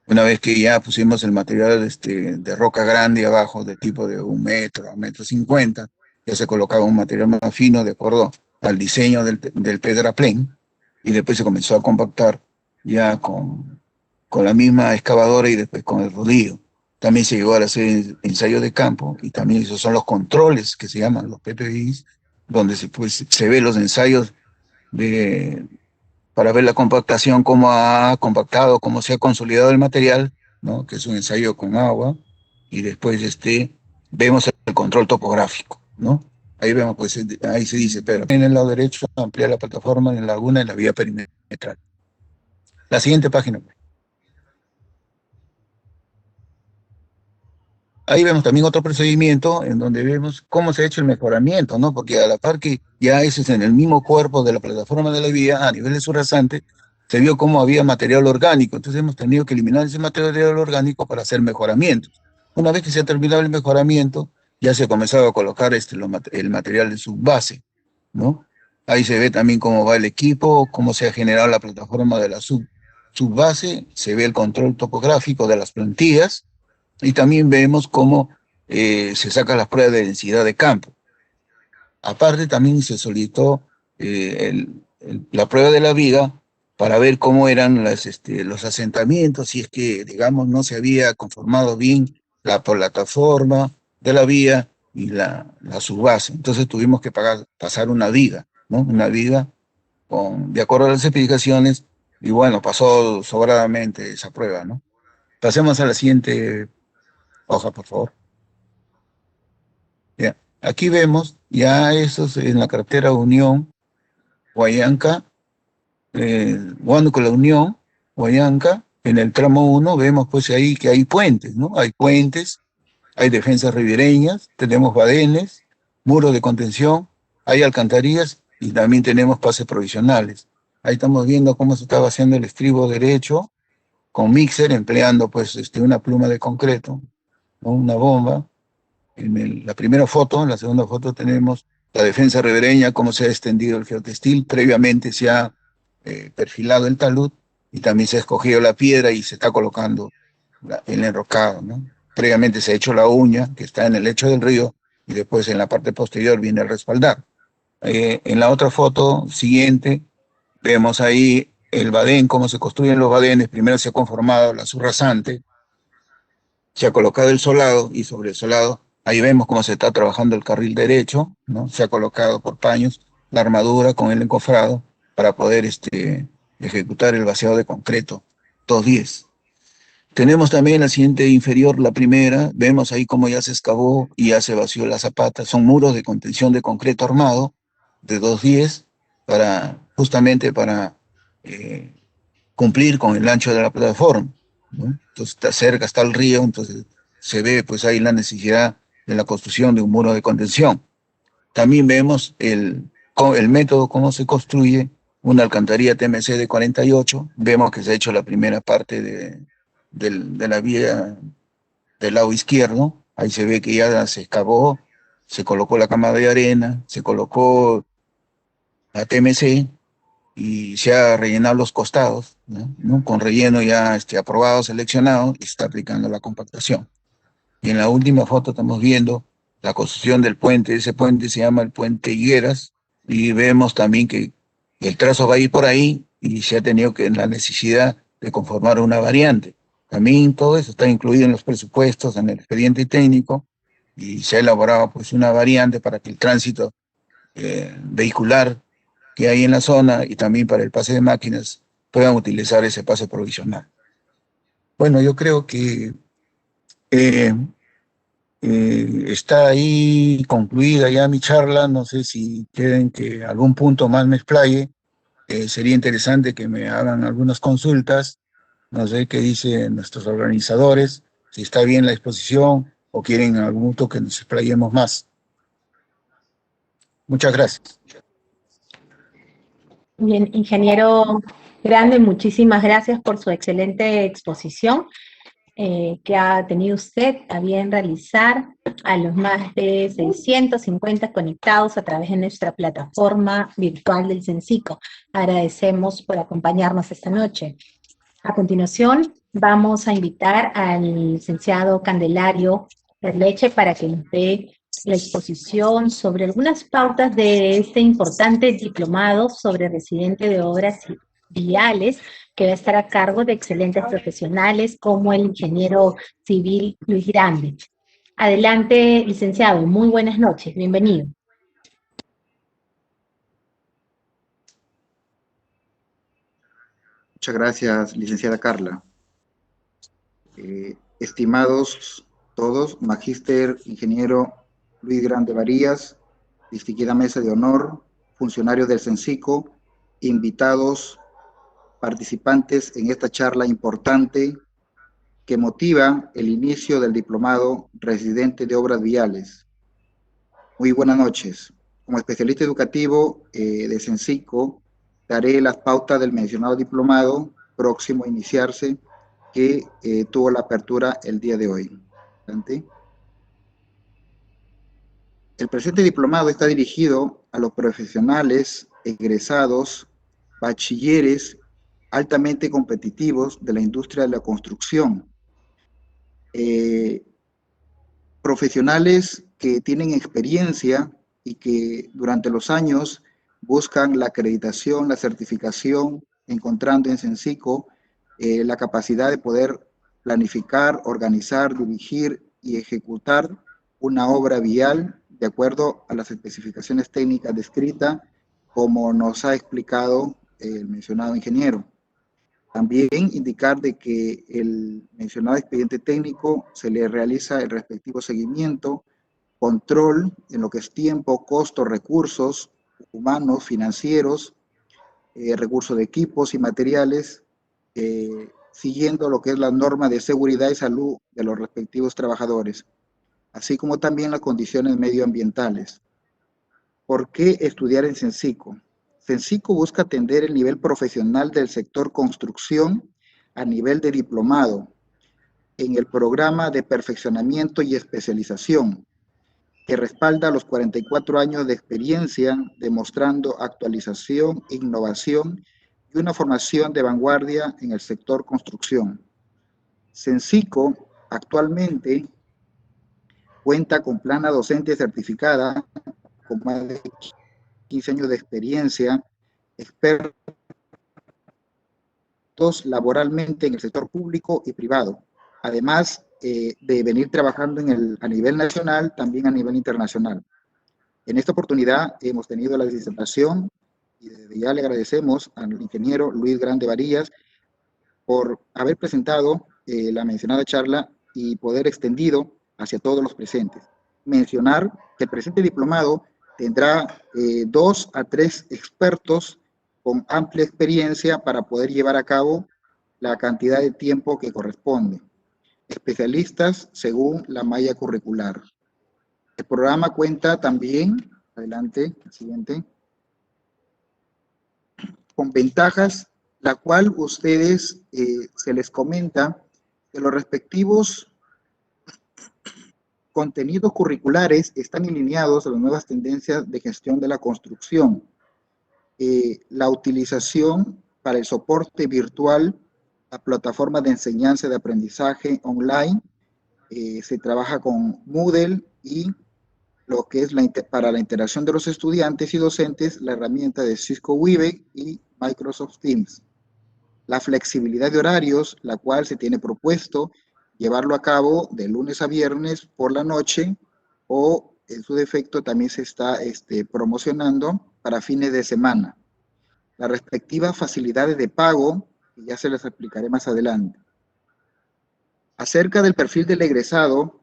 S3: Una vez que ya pusimos el material de roca grande abajo, de tipo de 1 metro a 1,50 m, ya se colocaba un material más fino de acuerdo al diseño del pedraplén y después se comenzó a compactar ya con la misma excavadora y después con el rodillo. También se llegó a hacer ensayos de campo y también esos son los controles que se llaman los PPIs, donde se ve los ensayos para ver la compactación, cómo ha compactado, cómo se ha consolidado el material, ¿no? Que es un ensayo con agua, y después vemos el control topográfico, ¿no? Ahí vemos, pues ahí se dice, pero en el lado derecho ampliar la plataforma en la laguna en la vía perimetral. La siguiente página. Ahí vemos también otro procedimiento en donde vemos cómo se ha hecho el mejoramiento, ¿no? Porque a la par que ya eso es en el mismo cuerpo de la plataforma de la vía, a nivel de su rasante, se vio cómo había material orgánico. Entonces hemos tenido que eliminar ese material orgánico para hacer mejoramientos. Una vez que se ha terminado el mejoramiento, ya se ha comenzado a colocar el material de subbase, ¿no? Ahí se ve también cómo va el equipo, cómo se ha generado la plataforma de la subbase, se ve el control topográfico de las plantillas, y también vemos cómo se sacan las pruebas de densidad de campo. Aparte también se solicitó la prueba de la viga para ver cómo eran los asentamientos, si es que, digamos, no se había conformado bien la plataforma de la vía y la subbase. Entonces tuvimos que pasar una viga, ¿no? Una viga de acuerdo a las especificaciones, y bueno, pasó sobradamente esa prueba, ¿no? Pasemos a la siguiente hoja, por favor. Ya. Aquí vemos Ya eso es en la carretera Unión, Huallanca, Huánuco La Unión, Huallanca, en el tramo 1 vemos pues ahí que hay puentes, ¿no? Hay puentes, hay defensas ribereñas, tenemos badenes, muros de contención, hay alcantarillas y también tenemos pases provisionales. Ahí estamos viendo cómo se estaba haciendo el estribo derecho con mixer, empleando pues una pluma de concreto, ¿no? Una bomba. La primera foto, en la segunda foto tenemos la defensa ribereña, cómo se ha extendido el geotextil. Previamente se ha perfilado el talud y también se ha escogido la piedra y se está colocando el enrocado, ¿no? Previamente se ha hecho la uña, que está en el lecho del río, y después en la parte posterior viene el respaldar. En la otra foto siguiente, vemos ahí el badén, cómo se construyen los badenes. Primero se ha conformado la subrasante, se ha colocado el solado y sobre el solado ahí vemos cómo se está trabajando el carril derecho, ¿no? Se ha colocado por paños la armadura con el encofrado para poder ejecutar el vaciado de concreto 210. Tenemos también la siguiente inferior, la primera, vemos ahí cómo ya se excavó y ya se vació la zapata. Son muros de contención de concreto armado de 210 justamente para cumplir con el ancho de la plataforma, ¿no? Entonces está cerca, está el río, entonces se ve pues ahí la necesidad de la construcción de un muro de contención. También vemos el método, cómo se construye una alcantarilla TMC de 48. Vemos que se ha hecho la primera parte de la vía del lado izquierdo. Ahí se ve que ya se excavó, se colocó la cama de arena, se colocó la TMC, y se ha rellenado los costados, ¿no? Con relleno ya aprobado, seleccionado, y se está aplicando la compactación. Y en la última foto estamos viendo la construcción del puente. Ese puente se llama el puente Higueras, y vemos también que el trazo va a ir por ahí y se ha tenido la necesidad de conformar una variante. También todo eso está incluido en los presupuestos, en el expediente técnico, y se ha elaborado pues una variante para que el tránsito vehicular que hay en la zona y también para el pase de máquinas puedan utilizar ese pase provisional. Bueno, yo creo que eh, está ahí concluida ya mi charla. No sé si quieren que algún punto más me explaye. Sería interesante que me hagan algunas consultas. No sé qué dicen nuestros organizadores, si está bien la exposición o quieren algún punto que nos explayemos más. Muchas gracias.
S2: Bien, ingeniero Grande, muchísimas gracias por su excelente exposición que ha tenido usted a bien realizar a los más de 650 conectados a través de nuestra plataforma virtual del CENSICO. Agradecemos por acompañarnos esta noche. A continuación, vamos a invitar al licenciado Candelario Perleche para que nos dé la exposición sobre algunas pautas de este importante diplomado sobre residente de obras viales que va a estar a cargo de excelentes profesionales como el ingeniero civil Luis Grande. Adelante, licenciado. Muy buenas noches. Bienvenido.
S4: Muchas gracias, licenciada Carla. Estimados todos, magíster ingeniero Luis Grande Varías, distinguida mesa de honor, funcionarios del CENSICO, invitados, participantes en esta charla importante que motiva el inicio del diplomado residente de obras viales. Muy buenas noches. Como especialista educativo de CENSICO, daré las pautas del mencionado diplomado próximo a iniciarse, que tuvo la apertura el día de hoy. ¿Adelante? El presente diplomado está dirigido a los profesionales, egresados, bachilleres altamente competitivos de la industria de la construcción, profesionales que tienen experiencia y que durante los años buscan la acreditación, la certificación, encontrando en CENSICO la capacidad de poder planificar, organizar, dirigir y ejecutar una obra vial de acuerdo a las especificaciones técnicas descritas, como nos ha explicado el mencionado ingeniero. También indicar de que el mencionado expediente técnico se le realiza el respectivo seguimiento control en lo que es tiempo, costo, recursos humanos, financieros, recursos de equipos y materiales, siguiendo lo que es la norma de seguridad y salud de los respectivos trabajadores, así como también las condiciones medioambientales. ¿Por qué estudiar en Censico? Censico busca atender el nivel profesional del sector construcción a nivel de diplomado en el programa de perfeccionamiento y especialización, que respalda los 44 años de experiencia, demostrando actualización, innovación y una formación de vanguardia en el sector construcción. Censico actualmente cuenta con plana docente certificada, con más de 15 años de experiencia, expertos laboralmente en el sector público y privado, además de venir trabajando a nivel nacional, también a nivel internacional. En esta oportunidad hemos tenido la disertación y desde ya le agradecemos al ingeniero Luis Grande Varillas por haber presentado la mencionada charla y poder extendido hacia todos los presentes. Mencionar que el presente diplomado tendrá 2 a 3 expertos con amplia experiencia para poder llevar a cabo la cantidad de tiempo que corresponde. Especialistas según la malla curricular. El programa cuenta también, adelante, el siguiente, con ventajas, la cual ustedes se les comenta que los respectivos contenidos curriculares están alineados a las nuevas tendencias de gestión de la construcción. La utilización para el soporte virtual a plataformas de enseñanza de aprendizaje online, se trabaja con Moodle y lo que es para la interacción de los estudiantes y docentes, la herramienta de Cisco Webex y Microsoft Teams. La flexibilidad de horarios, la cual se tiene propuesto llevarlo a cabo de lunes a viernes por la noche, o en su defecto también se está promocionando para fines de semana. Las respectivas facilidades de pago, que ya se las explicaré más adelante. Acerca del perfil del egresado,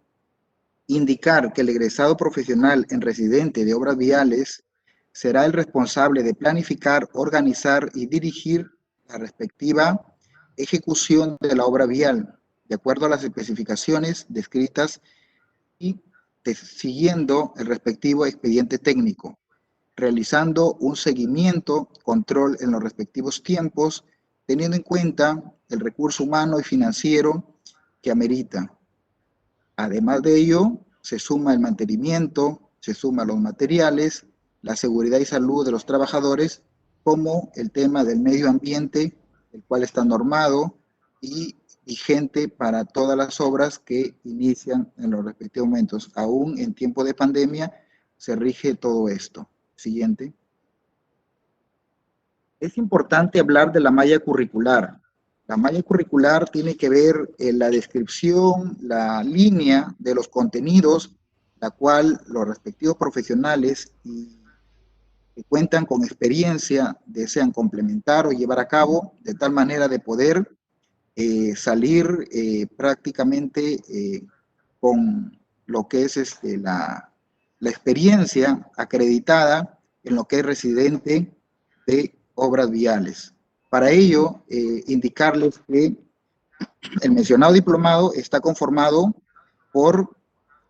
S4: indicar que el egresado profesional en residente de obras viales será el responsable de planificar, organizar y dirigir la respectiva ejecución de la obra vial, de acuerdo a las especificaciones descritas y siguiendo el respectivo expediente técnico, realizando un seguimiento, control en los respectivos tiempos, teniendo en cuenta el recurso humano y financiero que amerita. Además de ello, se suma el mantenimiento, se suman los materiales, la seguridad y salud de los trabajadores, como el tema del medio ambiente, el cual está normado y vigente para todas las obras que inician en los respectivos momentos. Aún en tiempo de pandemia se rige todo esto. Siguiente. Es importante hablar de la malla curricular. La malla curricular tiene que ver en la descripción, la línea de los contenidos, la cual los respectivos profesionales que cuentan con experiencia desean complementar o llevar a cabo de tal manera de poder salir prácticamente con lo que es la experiencia acreditada en lo que es residente de obras viales. Para ello, indicarles que el mencionado diplomado está conformado por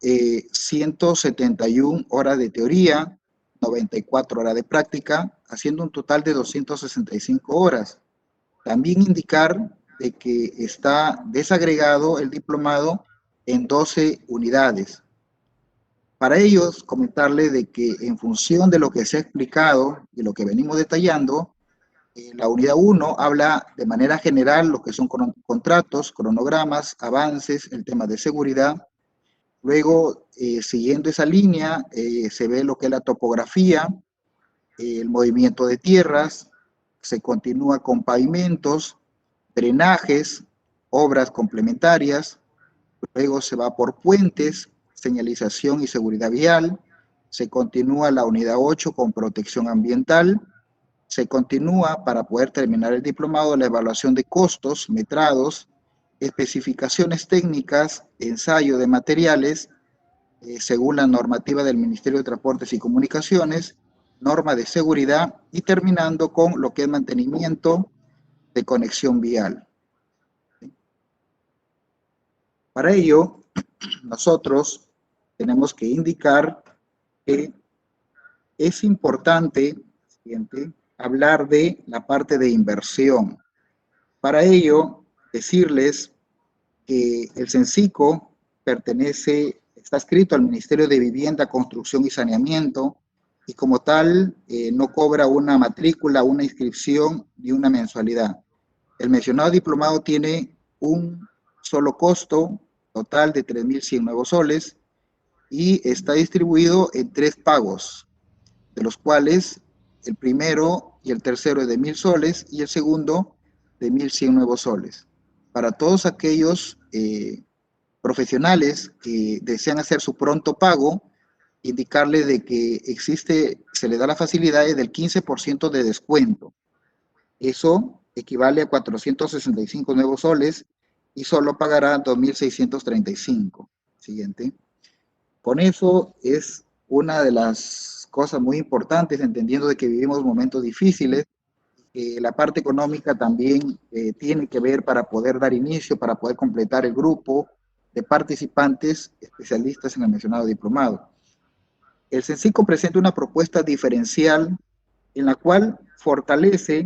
S4: 171 horas de teoría, 94 horas de práctica, haciendo un total de 265 horas. También indicar de que está desagregado el diplomado en 12 unidades. Para ellos, comentarles de que en función de lo que se ha explicado y lo que venimos detallando, la unidad 1 habla de manera general lo que son contratos, cronogramas, avances, el tema de seguridad. Luego, siguiendo esa línea, se ve lo que es la topografía, el movimiento de tierras, se continúa con pavimentos, drenajes, obras complementarias, luego se va por puentes, señalización y seguridad vial, se continúa la unidad 8 con protección ambiental, se continúa para poder terminar el diplomado la evaluación de costos, metrados, especificaciones técnicas, ensayo de materiales, según la normativa del Ministerio de Transportes y Comunicaciones, norma de seguridad y terminando con lo que es mantenimiento de conexión vial. Para ello, nosotros tenemos que indicar que es importante, hablar de la parte de inversión. Para ello, decirles que el CENSICO está adscrito al Ministerio de Vivienda, Construcción y Saneamiento, y como tal no cobra una matrícula, una inscripción ni una mensualidad. El mencionado diplomado tiene un solo costo total de 3.100 nuevos soles y está distribuido en 3 pagos, de los cuales el primero y el tercero es de 1.000 soles y el segundo de 1.100 nuevos soles. Para todos aquellos profesionales que desean hacer su pronto pago, indicarle de que se le da la facilidad del 15% de descuento. Eso equivale a 465 nuevos soles y solo pagará 2.635. Siguiente. Con eso es una de las cosas muy importantes, entendiendo de que vivimos momentos difíciles. La parte económica también tiene que ver para poder dar inicio, para poder completar el grupo de participantes especialistas en el mencionado diplomado. El CENSICO presenta una propuesta diferencial en la cual fortalece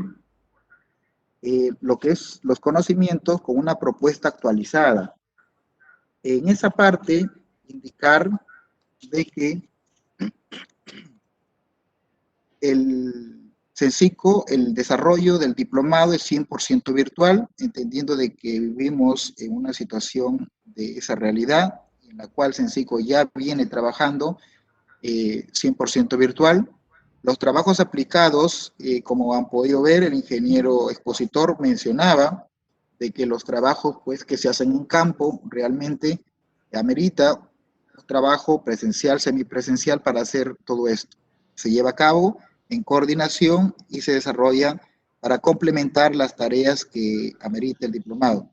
S4: lo que es los conocimientos con una propuesta actualizada. En esa parte, indicar de que el CENSICO, el desarrollo del diplomado es 100% virtual, entendiendo de que vivimos en una situación de esa realidad, en la cual CENSICO ya viene trabajando 100% virtual. Los trabajos aplicados, como han podido ver, el ingeniero expositor mencionaba de que los trabajos pues, que se hacen en campo realmente amerita un trabajo presencial, semipresencial para hacer todo esto. Se lleva a cabo en coordinación y se desarrolla para complementar las tareas que amerita el diplomado.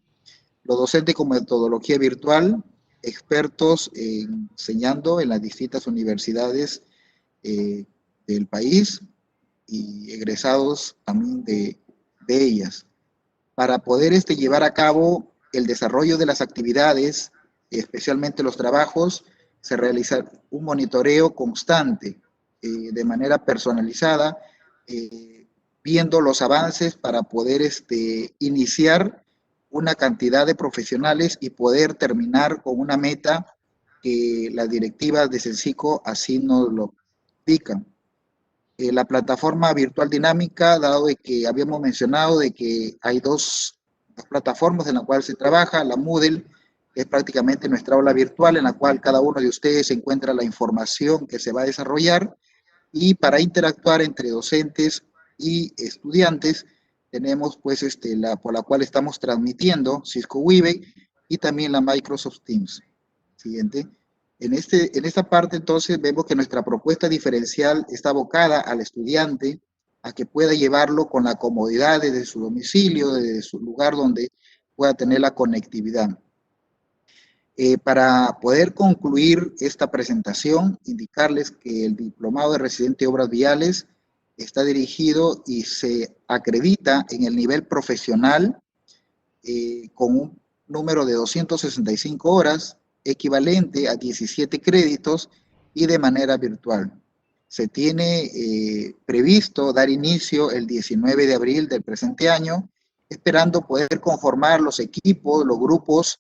S4: Los docentes con metodología virtual, expertos enseñando en las distintas universidades del país y egresados también de ellas. Para poder llevar a cabo el desarrollo de las actividades, especialmente los trabajos, se realiza un monitoreo constante de manera personalizada, viendo los avances para poder iniciar una cantidad de profesionales y poder terminar con una meta que las directivas de CENSICO así nos lo indican. La plataforma virtual dinámica, dado de que habíamos mencionado de que hay dos plataformas en las cuales se trabaja, la Moodle, que es prácticamente nuestra aula virtual en la cual cada uno de ustedes encuentra la información que se va a desarrollar, y para interactuar entre docentes y estudiantes tenemos pues por la cual estamos transmitiendo Cisco Webex y también la Microsoft Teams. Siguiente. En esta parte entonces vemos que nuestra propuesta diferencial está abocada al estudiante a que pueda llevarlo con la comodidad desde su domicilio, desde su lugar donde pueda tener la conectividad. Para poder concluir esta presentación, indicarles que el Diplomado de Residente de Obras Viales está dirigido y se acredita en el nivel profesional con un número de 265 horas, equivalente a 17 créditos y de manera virtual. Se tiene previsto dar inicio el 19 de abril del presente año, esperando poder conformar los equipos, los grupos,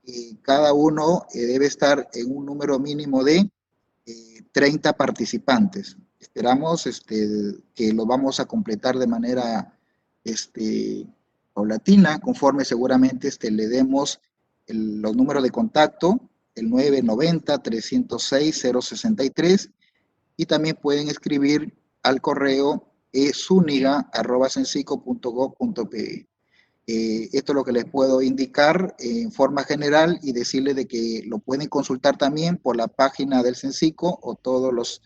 S4: y cada uno debe estar en un número mínimo de 30 participantes. Esperamos que lo vamos a completar de manera paulatina, conforme seguramente le demos los números de contacto, el 990-306-063, y también pueden escribir al correo zuniga@cencico.gov.pe. Esto es lo que les puedo indicar en forma general y decirles de que lo pueden consultar también por la página del CENSICO o todos los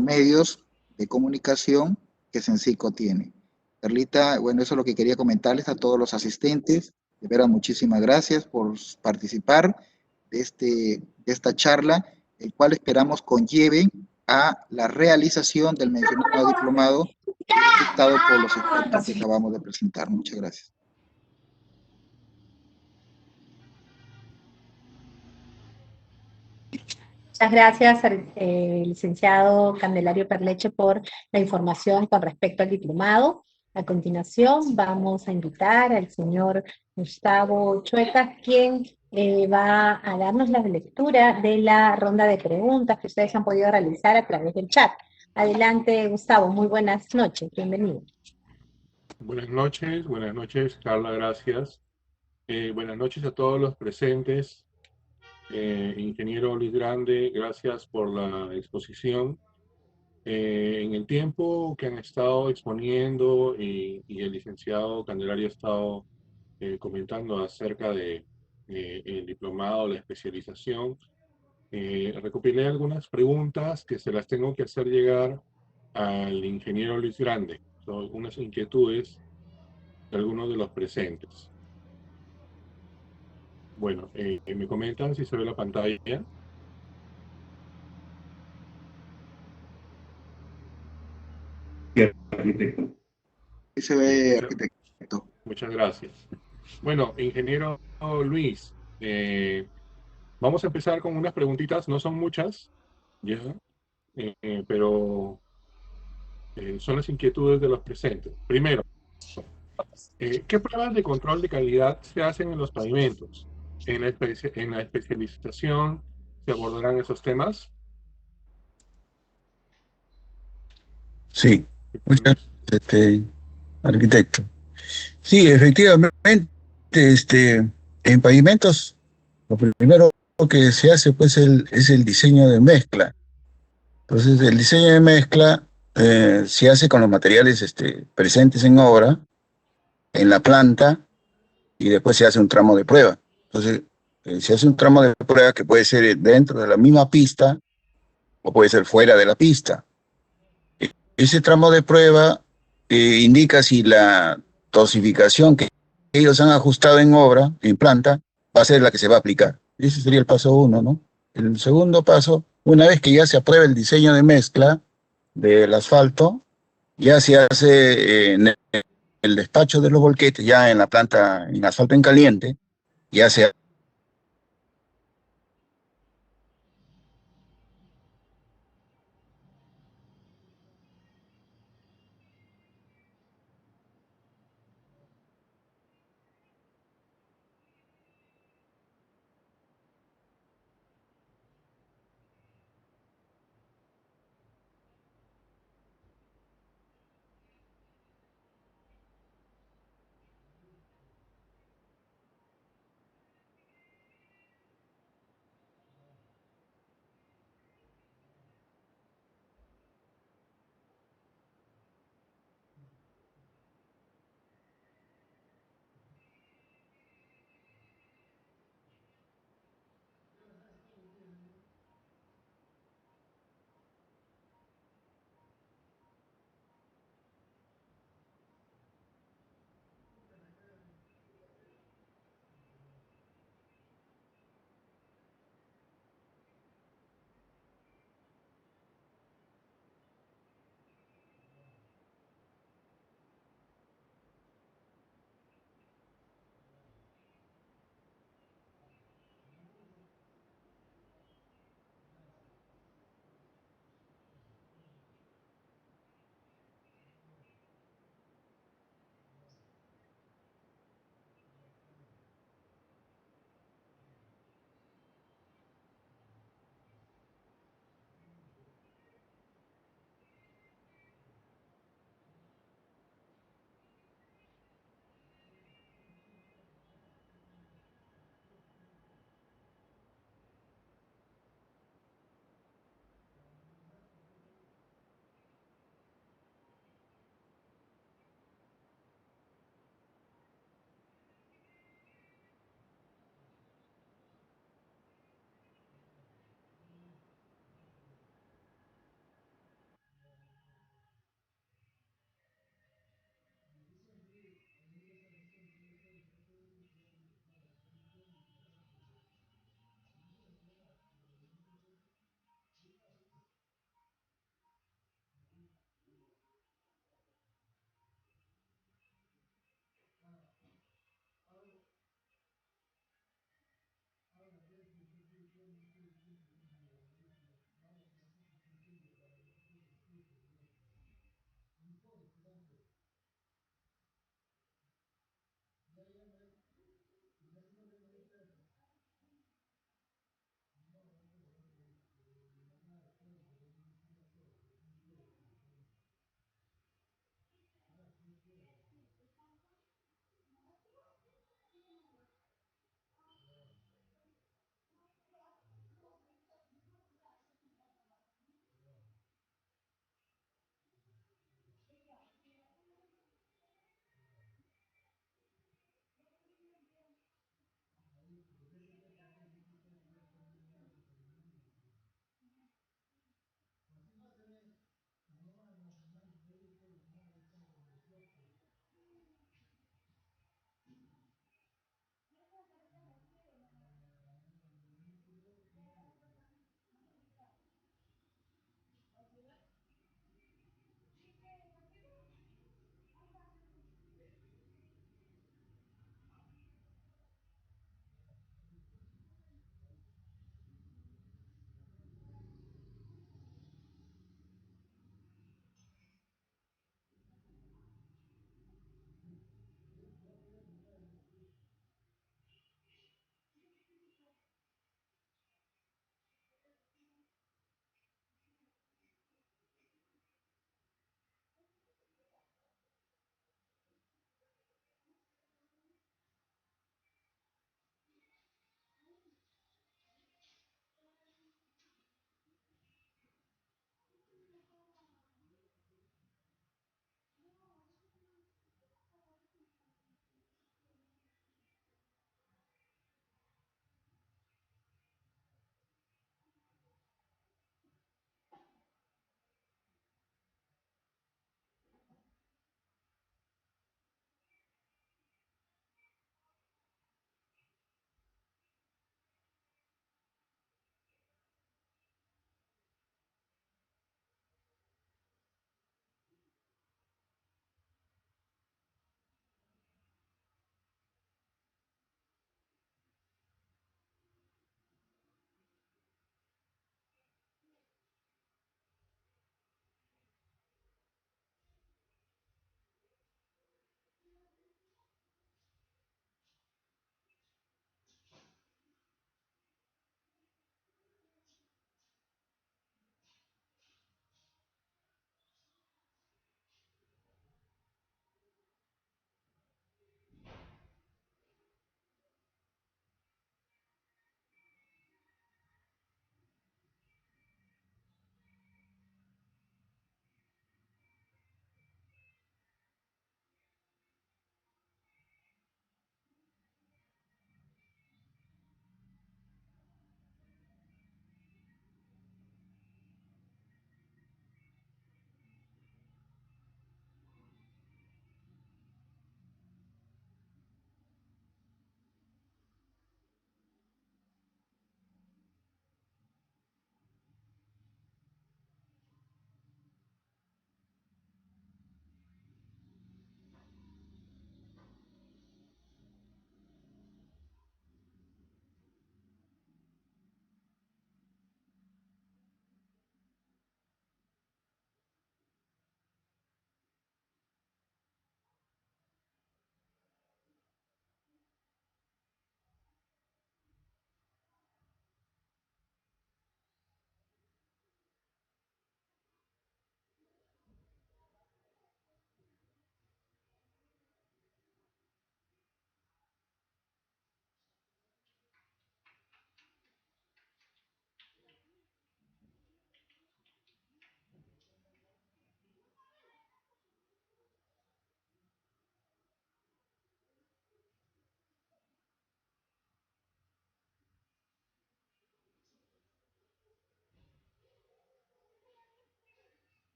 S4: medios de comunicación que CENSICO tiene. Carlita, bueno, eso es lo que quería comentarles a todos los asistentes. De veras, muchísimas gracias por participar de esta charla, el cual esperamos conlleve a la realización del mencionado diplomado dictado por los expertos que acabamos de presentar. Muchas gracias.
S2: Muchas gracias, licenciado Candelario Perleche, por la información con respecto al diplomado. A continuación, vamos a invitar al señor Gustavo Chueca, quien va a darnos la lectura de la ronda de preguntas que ustedes han podido realizar a través del chat. Adelante, Gustavo. Muy buenas noches. Bienvenido.
S5: Buenas noches, Carla, gracias. Buenas noches a todos los presentes. Ingeniero Luis Grande, gracias por la exposición. En el tiempo que han estado exponiendo y el licenciado Candelario ha estado comentando acerca de el diplomado, la especialización, recopilé algunas preguntas que se las tengo que hacer llegar al ingeniero Luis Grande. Son unas inquietudes de algunos de los presentes. Bueno, me comentan si se ve la pantalla.
S1: Arquitecto.
S4: Ahí se ve, arquitecto.
S5: Muchas gracias. Bueno, ingeniero Luis, vamos a empezar con unas preguntitas, no son muchas, ya, pero son las inquietudes de los presentes. Primero, ¿qué pruebas de control de calidad se hacen en los pavimentos? En la especialización se abordarán esos temas.
S3: Sí, muchas gracias, arquitecto. Sí, efectivamente, en pavimentos, lo primero que se hace pues es el diseño de mezcla. Entonces, el diseño de mezcla se hace con los materiales presentes en obra, en la planta, y después se hace un tramo de prueba. Entonces, se hace un tramo de prueba que puede ser dentro de la misma pista o puede ser fuera de la pista. Ese tramo de prueba indica si la dosificación que ellos han ajustado en obra, en planta, va a ser la que se va a aplicar. Ese sería el paso 1, ¿no? El segundo paso, una vez que ya se aprueba el diseño de mezcla del asfalto, ya se hace en el despacho de los volquetes, ya en la planta, en asfalto en caliente, ya se